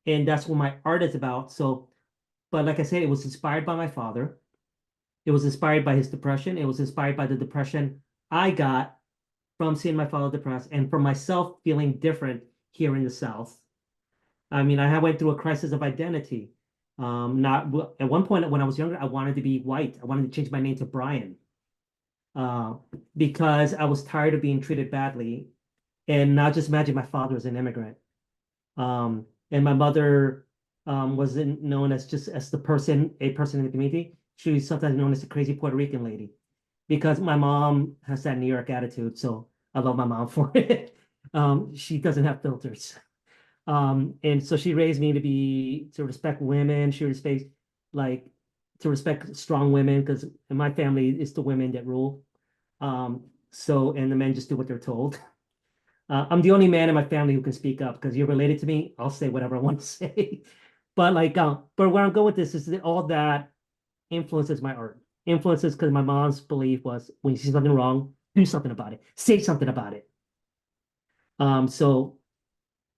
And that's what my art is about. So, but like I said, it was inspired by my father. It was inspired by his depression. It was inspired by the depression I got from seeing my father depressed and from myself feeling different here in the South. I mean, I went through a crisis of identity. Not at one point when I was younger, I wanted to be white. I wanted to change my name to Brian because I was tired of being treated badly. And now just imagine my father was an immigrant. And my mother wasn't known as just as a person in the community. She was sometimes known as the crazy Puerto Rican lady because my mom has that New York attitude. So I love my mom for it. She doesn't have filters. And so she raised me to respect women. She respects to respect strong women because in my family it's the women that rule. So, and the men just do what they're told. I'm the only man in my family who can speak up because you're related to me. I'll say whatever I want to say. But like, but where I'm going with this is that all that influences my art. Influences because my mom's belief was when you see something wrong, do something about it. Say something about it. So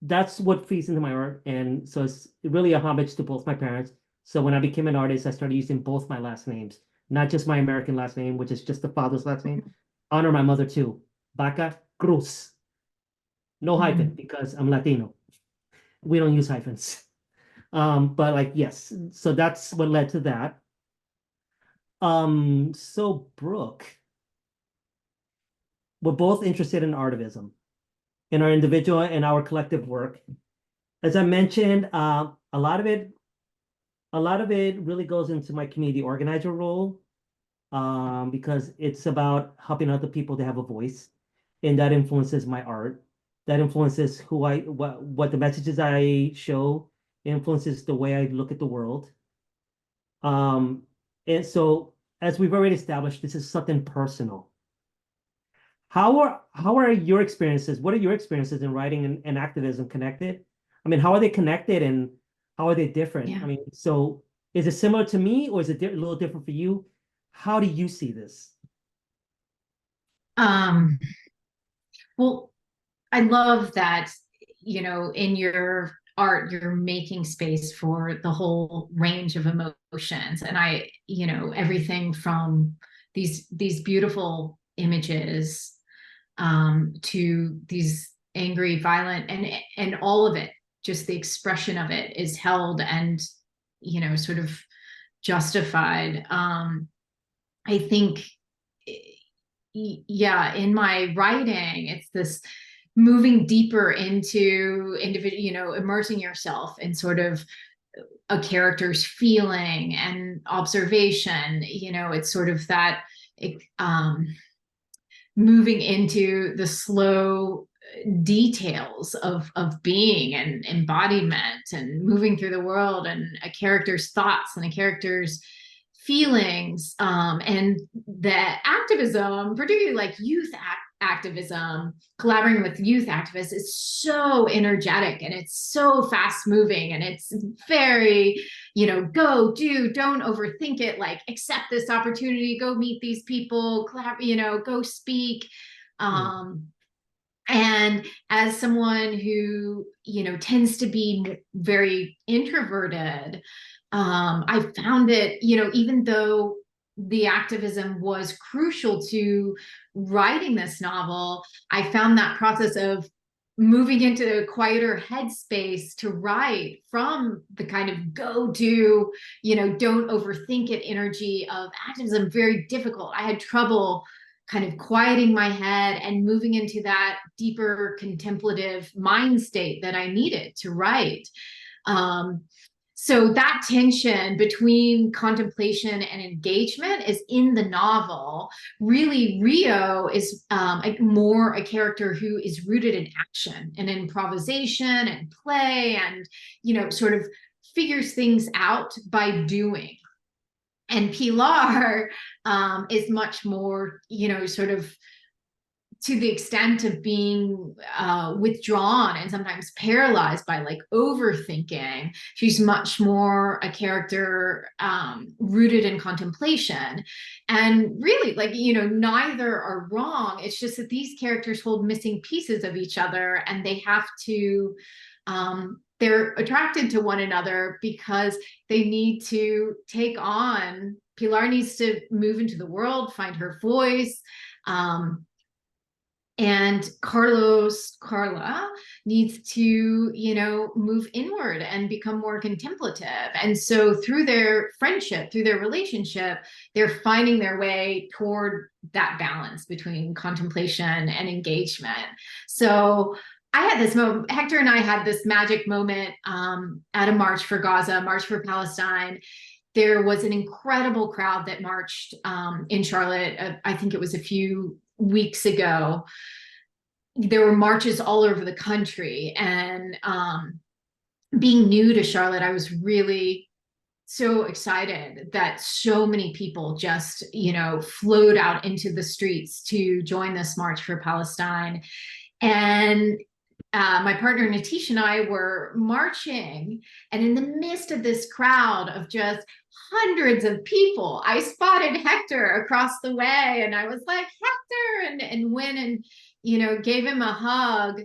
that's what feeds into my art. And so it's really a homage to both my parents. So when I became an artist, I started using both my last names, not just my American last name, which is just the father's last name. Honor my mother too. Vaca Cruz. No hyphen because I'm Latino. We don't use hyphens. But like, yes, so that's what led to that. So Brooke, we're both interested in artivism, in our individual and our collective work. As I mentioned, a lot of it really goes into my community organizer role, because it's about helping other people to have a voice, and that influences my art. That influences what the messages I show, influences the way I look at the world. And so, as we've already established, this is something personal. How are your experiences? What are your experiences in writing and activism connected? I mean, how are they connected and how are they different? Yeah. I mean, so is it similar to me or is it a little different for you? How do you see this? Well, I love that, in your art, you're making space for the whole range of emotions. And everything from these beautiful images, to these angry, violent, and all of it, just the expression of it is held and, sort of justified. I think, yeah, in my writing, it's this moving deeper into individual, immersing yourself in sort of a character's feeling and observation. It's sort of that, moving into the slow details of being and embodiment and moving through the world and a character's thoughts and a character's feelings, and the activism, particularly like youth activism, collaborating with youth activists, is so energetic and it's so fast moving and it's very, go do, don't overthink it, like accept this opportunity, go meet these people, go speak. And as someone who, tends to be very introverted, I found it, even though the activism was crucial to writing this novel, I found that process of moving into a quieter headspace to write from the kind of go do, don't overthink it energy of activism very difficult. I had trouble kind of quieting my head and moving into that deeper contemplative mind state that I needed to write. So that tension between contemplation and engagement is in the novel. Really, Rio is more a character who is rooted in action and improvisation and play and, sort of figures things out by doing. And Pilar is much more, sort of to the extent of being withdrawn and sometimes paralyzed by like overthinking. She's much more a character rooted in contemplation. And really, like, neither are wrong. It's just that these characters hold missing pieces of each other and they have to, they're attracted to one another because they need to take on, Pilar needs to move into the world, find her voice. And Carla needs to, move inward and become more contemplative. And so through their friendship, through their relationship, they're finding their way toward that balance between contemplation and engagement. So I had this moment, Hector and I had this magic moment at a March for Gaza, March for Palestine. There was an incredible crowd that marched in Charlotte. I think it was a few weeks ago. There were marches all over the country, and being new to Charlotte, I was really so excited that so many people just, flowed out into the streets to join this March for Palestine. And my partner Niteesh and I were marching, and in the midst of this crowd of just hundreds of people, I spotted Hector across the way, and I was like, Hector, and went and gave him a hug.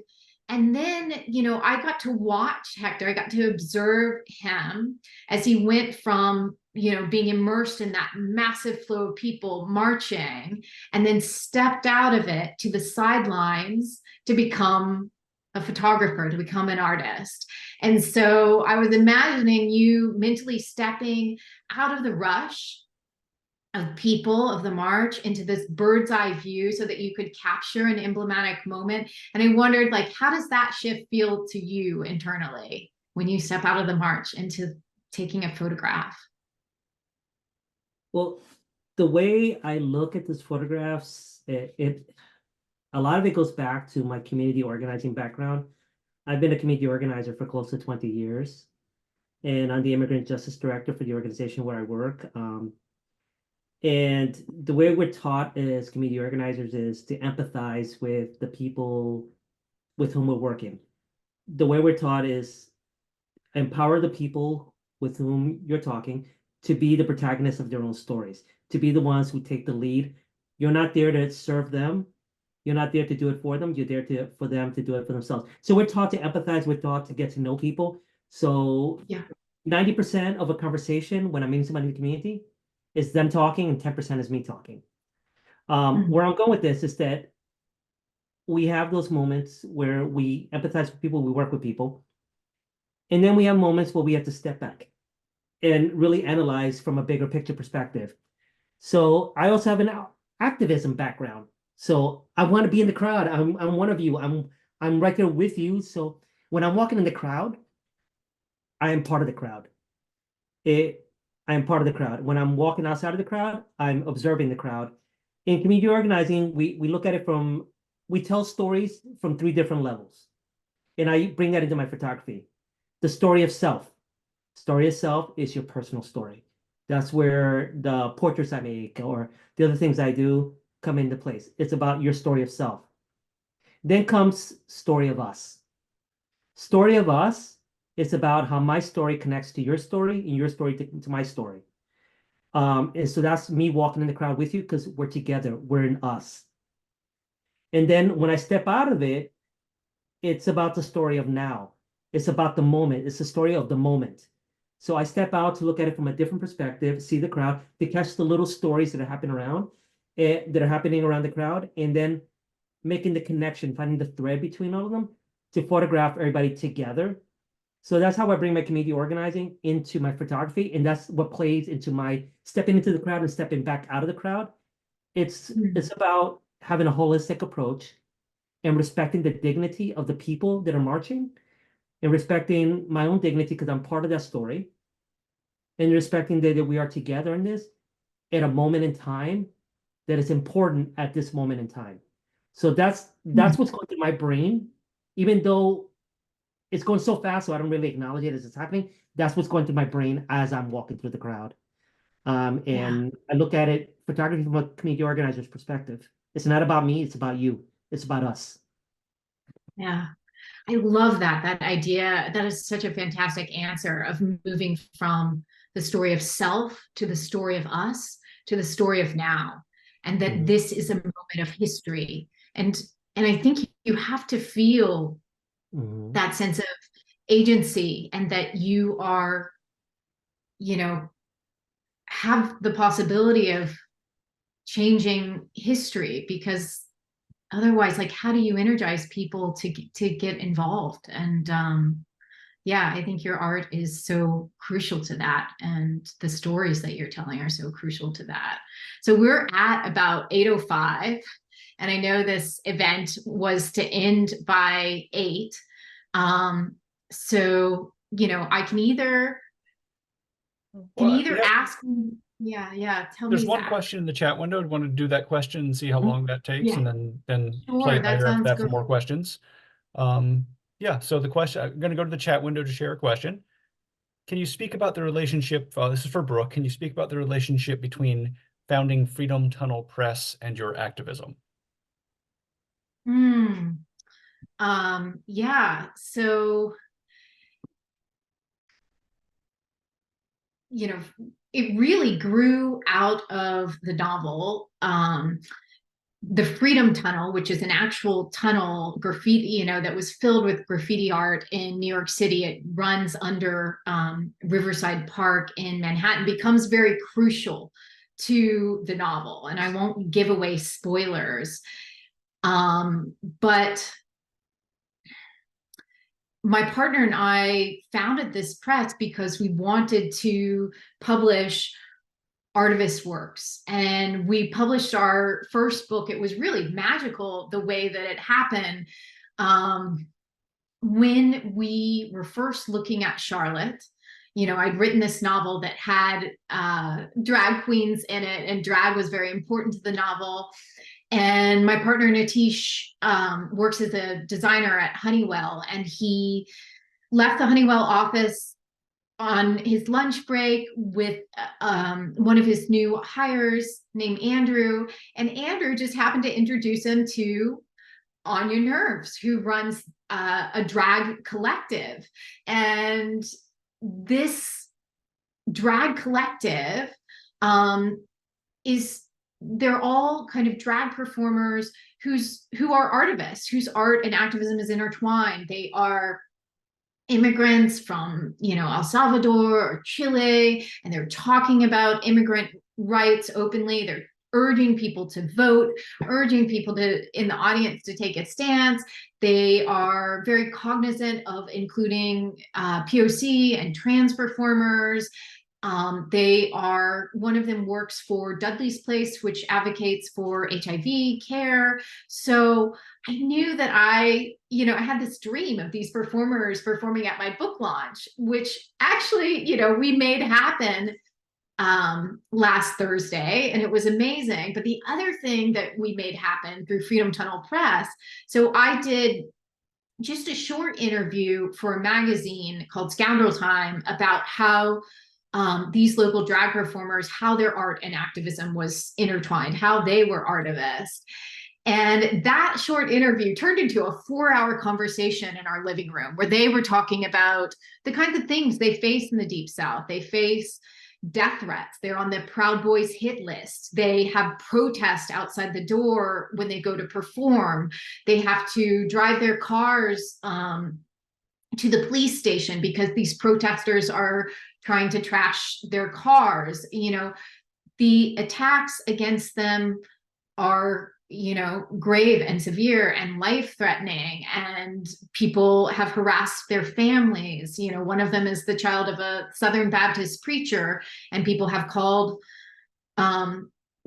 And then I got to watch Hector. I got to observe him as he went from being immersed in that massive flow of people marching, and then stepped out of it to the sidelines to become a photographer, to become an artist. And so I was imagining you mentally stepping out of the rush of people of the march into this bird's eye view so that you could capture an emblematic moment. And I wondered, like, how does that shift feel to you internally when you step out of the march into taking a photograph? Well, the way I look at these photographs, a lot of it goes back to my community organizing background. I've been a community organizer for close to 20 years, and I'm the immigrant justice director for the organization where I work. And the way we're taught as community organizers is to empathize with the people with whom we're working. The way we're taught is empower the people with whom you're talking to be the protagonists of their own stories, to be the ones who take the lead. You're not there to serve them. You're not there to do it for them. You're there for them to do it for themselves. So we're taught to empathize. We're taught to get to know people. So Yeah. 90% of a conversation when I'm meeting somebody in the community is them talking, and 10% is me talking. Where I'm going with this is that we have those moments where we empathize with people, we work with people. And then we have moments where we have to step back and really analyze from a bigger picture perspective. So I also have an activism background. So I want to be in the crowd. I'm one of you. I'm right there with you. So when I'm walking in the crowd, I am part of the crowd. I am part of the crowd. When I'm walking outside of the crowd, I'm observing the crowd. In community organizing, we look at it we tell stories from 3 different levels. And I bring that into my photography. The story of self. Story of self is your personal story. That's where the portraits I make or the other things I do come into place. It's about your story of self. Then comes story of us. Story of us is about how my story connects to your story and your story to my story. And so that's me walking in the crowd with you because we're together. We're in us. And then when I step out of it, it's about the story of now. It's about the moment. It's the story of the moment. So I step out to look at it from a different perspective, see the crowd, to catch the little stories that are happening around, the crowd, and then making the connection, finding the thread between all of them to photograph everybody together. So that's how I bring my community organizing into my photography, and that's what plays into my stepping into the crowd and stepping back out of the crowd. It's about having a holistic approach and respecting the dignity of the people that are marching, and respecting my own dignity because I'm part of that story, and respecting that we are together in this at a moment in time that is important at this moment in time. So that's what's going through my brain, even though it's going so fast, so I don't really acknowledge it as it's happening. That's what's going through my brain as I'm walking through the crowd. And I look at it, photography from a community organizer's perspective. It's not about me, it's about you. It's about us. Yeah. I love that idea. That is such a fantastic answer of moving from the story of self to the story of us to the story of now, and that this is a moment of history. And I think you have to feel that sense of agency, and that you are, have the possibility of changing history, because otherwise, like, how do you energize people to get involved? And I think your art is so crucial to that, and the stories that you're telling are so crucial to that. So we're at about 8:05, and I know this event was to end by 8. So I can either ask. Tell There's me, one Zach. question in the chat window. I want to do that question and see how long that takes, and then Sure, play it that later after sounds that for good. more questions. So the question, I'm going to go to the chat window to share a question. Can you speak about the relationship, this is for Brooke, can you speak about the relationship between founding Freedom Tunnel Press and your activism? Yeah, so, you know, it really grew out of the novel. The Freedom Tunnel, which is an actual tunnel graffiti, you know, that was filled with graffiti art in New York City. It runs under Riverside Park in Manhattan, becomes very crucial to the novel. And I won't give away spoilers. But my partner and I founded this press because we wanted to publish artivist works, and we published our first book. It was really magical the way that it happened. When we were first looking at Charlotte, you know, I'd written this novel that had drag queens in it, and drag was very important to the novel. And my partner Niteesh works as a designer at Honeywell, and he left the Honeywell office on his lunch break with one of his new hires named Andrew. And Andrew just happened to introduce him to Anya Nerves, who runs a drag collective. And this drag collective they're all kind of drag performers who are artivists, whose art and activism is intertwined. They are immigrants from, you know, El Salvador or Chile, and they're talking about immigrant rights openly. They're urging people to vote, urging people in the audience to take a stance. They are very cognizant of including POC and trans performers. One of them works for Dudley's Place, which advocates for HIV care. So I knew that I had this dream of these performers performing at my book launch, which actually, you know, we made happen last Thursday, and it was amazing. But the other thing that we made happen through Freedom Tunnel Press, so I did just a short interview for a magazine called Scoundrel Time about how these local drag performers, how their art and activism was intertwined, how they were artivists. And that short interview turned into a 4-hour conversation in our living room, where they were talking about the kinds of things they face in the Deep South. They face death threats. They're on the Proud Boys hit list. They have protests outside the door when they go to perform. They have to drive their cars to the police station because these protesters are trying to trash their cars. You know, the attacks against them are, you know, grave and severe and life-threatening, and people have harassed their families. You know, one of them is the child of a Southern Baptist preacher, and people have called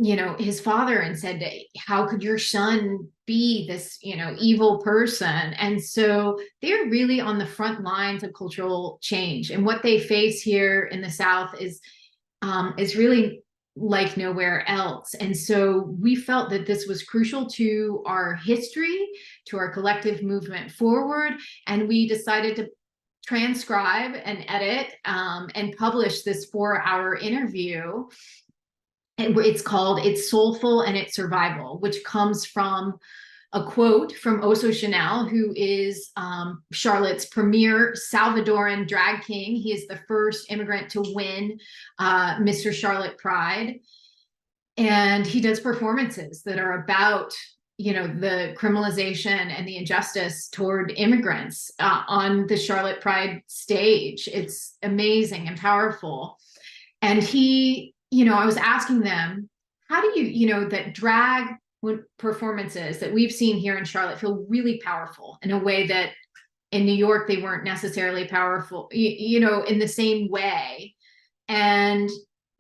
you know, his father and said, how could your son be this, you know, evil person? And so they're really on the front lines of cultural change, and what they face here in the South is really like nowhere else. And so we felt that this was crucial to our history, to our collective movement forward, and we decided to transcribe and edit and publish this 4-hour interview. It's called It's Soulful and It's Survival, which comes from a quote from Oso Chanel, who is Charlotte's premier Salvadoran drag king. He is the first immigrant to win Mr. Charlotte Pride. And he does performances that are about, you know, the criminalization and the injustice toward immigrants on the Charlotte Pride stage. It's amazing and powerful. And he, you know, I was asking them, how do you know, that drag performances that we've seen here in Charlotte feel really powerful in a way that in New York they weren't necessarily powerful, you know, in the same way. And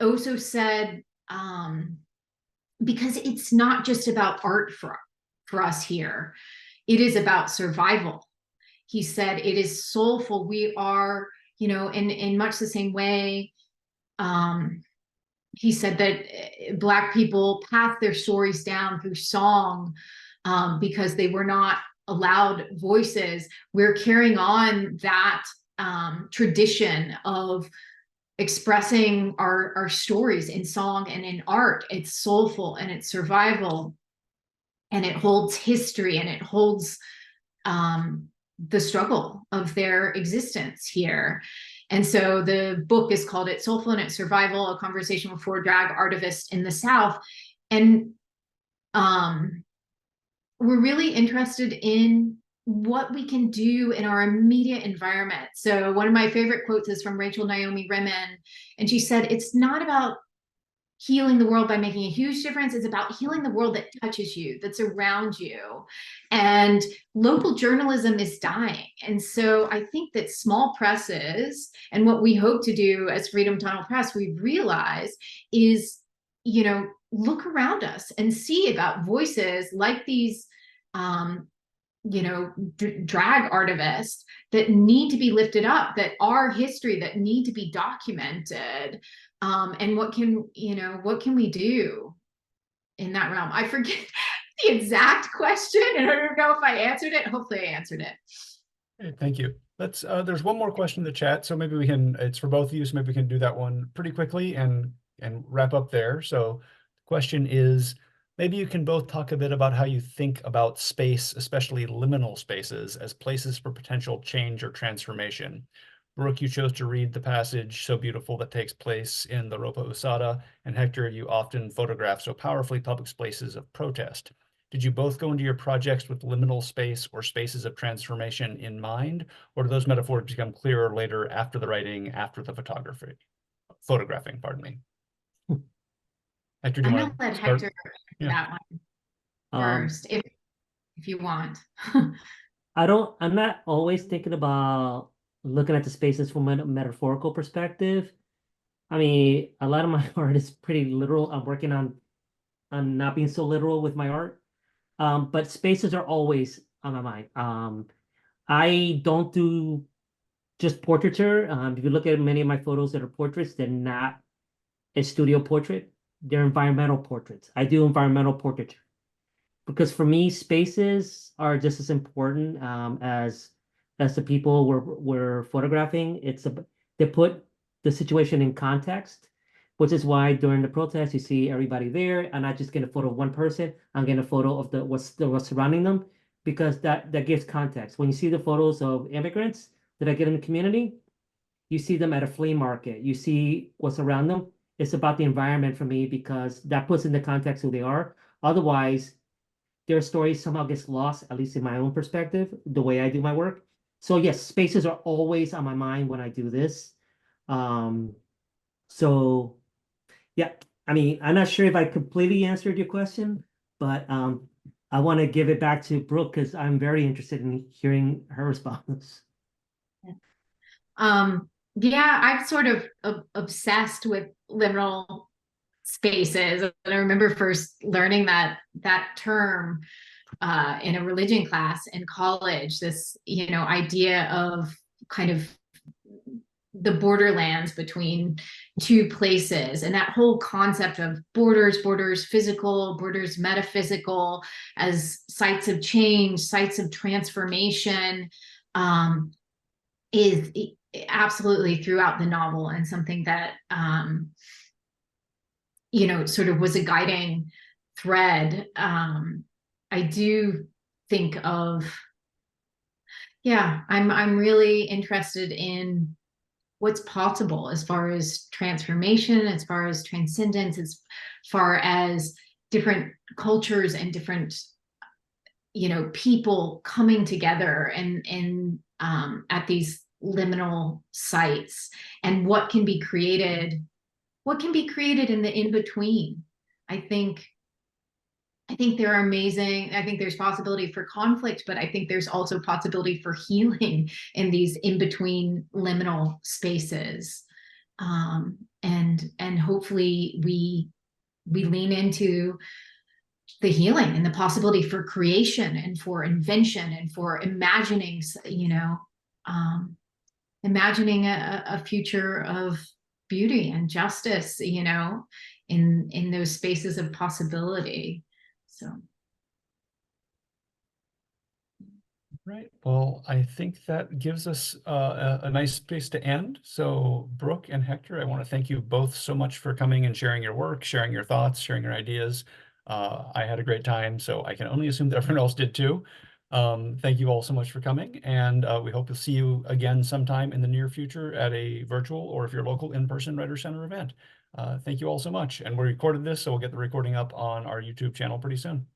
Oso said, because it's not just about art for us here, it is about survival. He said it is soulful. We are, you know, in much the same way. He said that Black people pass their stories down through song because they were not allowed voices. We're carrying on that tradition of expressing our stories in song and in art. It's soulful and it's survival, and it holds history, and it holds the struggle of their existence here. And so the book is called It's Soulful and It's Survival, a conversation with 4 drag artivists in the South. And we're really interested in what we can do in our immediate environment. So one of my favorite quotes is from Rachel Naomi Remen, and she said, it's not about healing the world by making a huge difference. It's about healing the world that touches you, that's around you. And local journalism is dying. And so I think that small presses, and what we hope to do as Freedom Tunnel Press, we've realized is, you know, look around us and see about voices like these, you know, drag artivists that need to be lifted up, that are history, that need to be documented. And what can we do in that realm? I forget the exact question, and I don't know if I answered it. Hopefully I answered it. Okay, thank you. Let's, there's one more question in the chat, so maybe we can, it's for both of you, so maybe we can do that one pretty quickly and wrap up there. So the question is, maybe you can both talk a bit about how you think about space, especially liminal spaces, as places for potential change or transformation. Brooke, you chose to read the passage So Beautiful that takes place in the Ropa Usada, and Hector, you often photograph so powerfully public spaces of protest. Did you both go into your projects with liminal space or spaces of transformation in mind, or do those metaphors become clearer later after the writing, after the photographing, pardon me? Hector, do you want to let start? Hector answer that one first, if you want. I'm not always thinking about looking at the spaces from a metaphorical perspective. I mean, a lot of my art is pretty literal. I'm working on not being so literal with my art. But spaces are always on my mind. I don't do just portraiture. If you look at many of my photos that are portraits, they're not a studio portrait. They're environmental portraits. I do environmental portraiture because for me, spaces are just as important as the people we're photographing. They put the situation in context, which is why during the protest you see everybody there. I'm not just getting a photo of one person. I'm getting a photo of what's surrounding them, because that gives context. When you see the photos of immigrants that I get in the community, you see them at a flea market. You see what's around them. It's about the environment for me because that puts in the context who they are. Otherwise, their story somehow gets lost, at least in my own perspective, the way I do my work. So yes, spaces are always on my mind when I do this. So yeah, I mean, I'm not sure if I completely answered your question, but I want to give it back to Brooke because I'm very interested in hearing her response. Yeah, I'm sort of obsessed with liminal spaces. And I remember first learning that term in a religion class in college, this, you know, idea of kind of the borderlands between two places, and that whole concept of borders physical, borders metaphysical, as sites of change, sites of transformation, is absolutely throughout the novel, and something that you know, sort of was a guiding thread. I do think of, yeah, I'm really interested in what's possible as far as transformation, as far as transcendence, as far as different cultures and different, you know, people coming together and at these liminal sites, and what can be created in the in-between. I think they're amazing. I think there's possibility for conflict, but I think there's also possibility for healing in these in-between liminal spaces. And hopefully we lean into the healing and the possibility for creation and for invention and for imagining, you know, imagining a future of beauty and justice, you know, in those spaces of possibility. So Right. Well, I think that gives us a nice place to end. So, Brooke and Hector, I want to thank you both so much for coming and sharing your work, sharing your thoughts, sharing your ideas. I had a great time, so I can only assume that everyone else did too. Thank you all so much for coming, and we hope to see you again sometime in the near future at a virtual, or if you're local, in-person Writer Center event. Thank you all so much. And we recorded this, so we'll get the recording up on our YouTube channel pretty soon.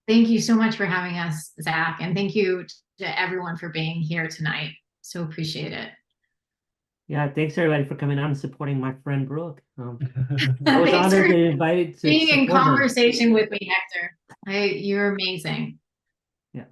Thank you so much for having us, Zach, and thank you to everyone for being here tonight. So appreciate it. Yeah, thanks everybody for coming out and supporting my friend Brooke. I was Thanks honored for to invite to being in support her. conversation with me, Hector. You're amazing. Yeah.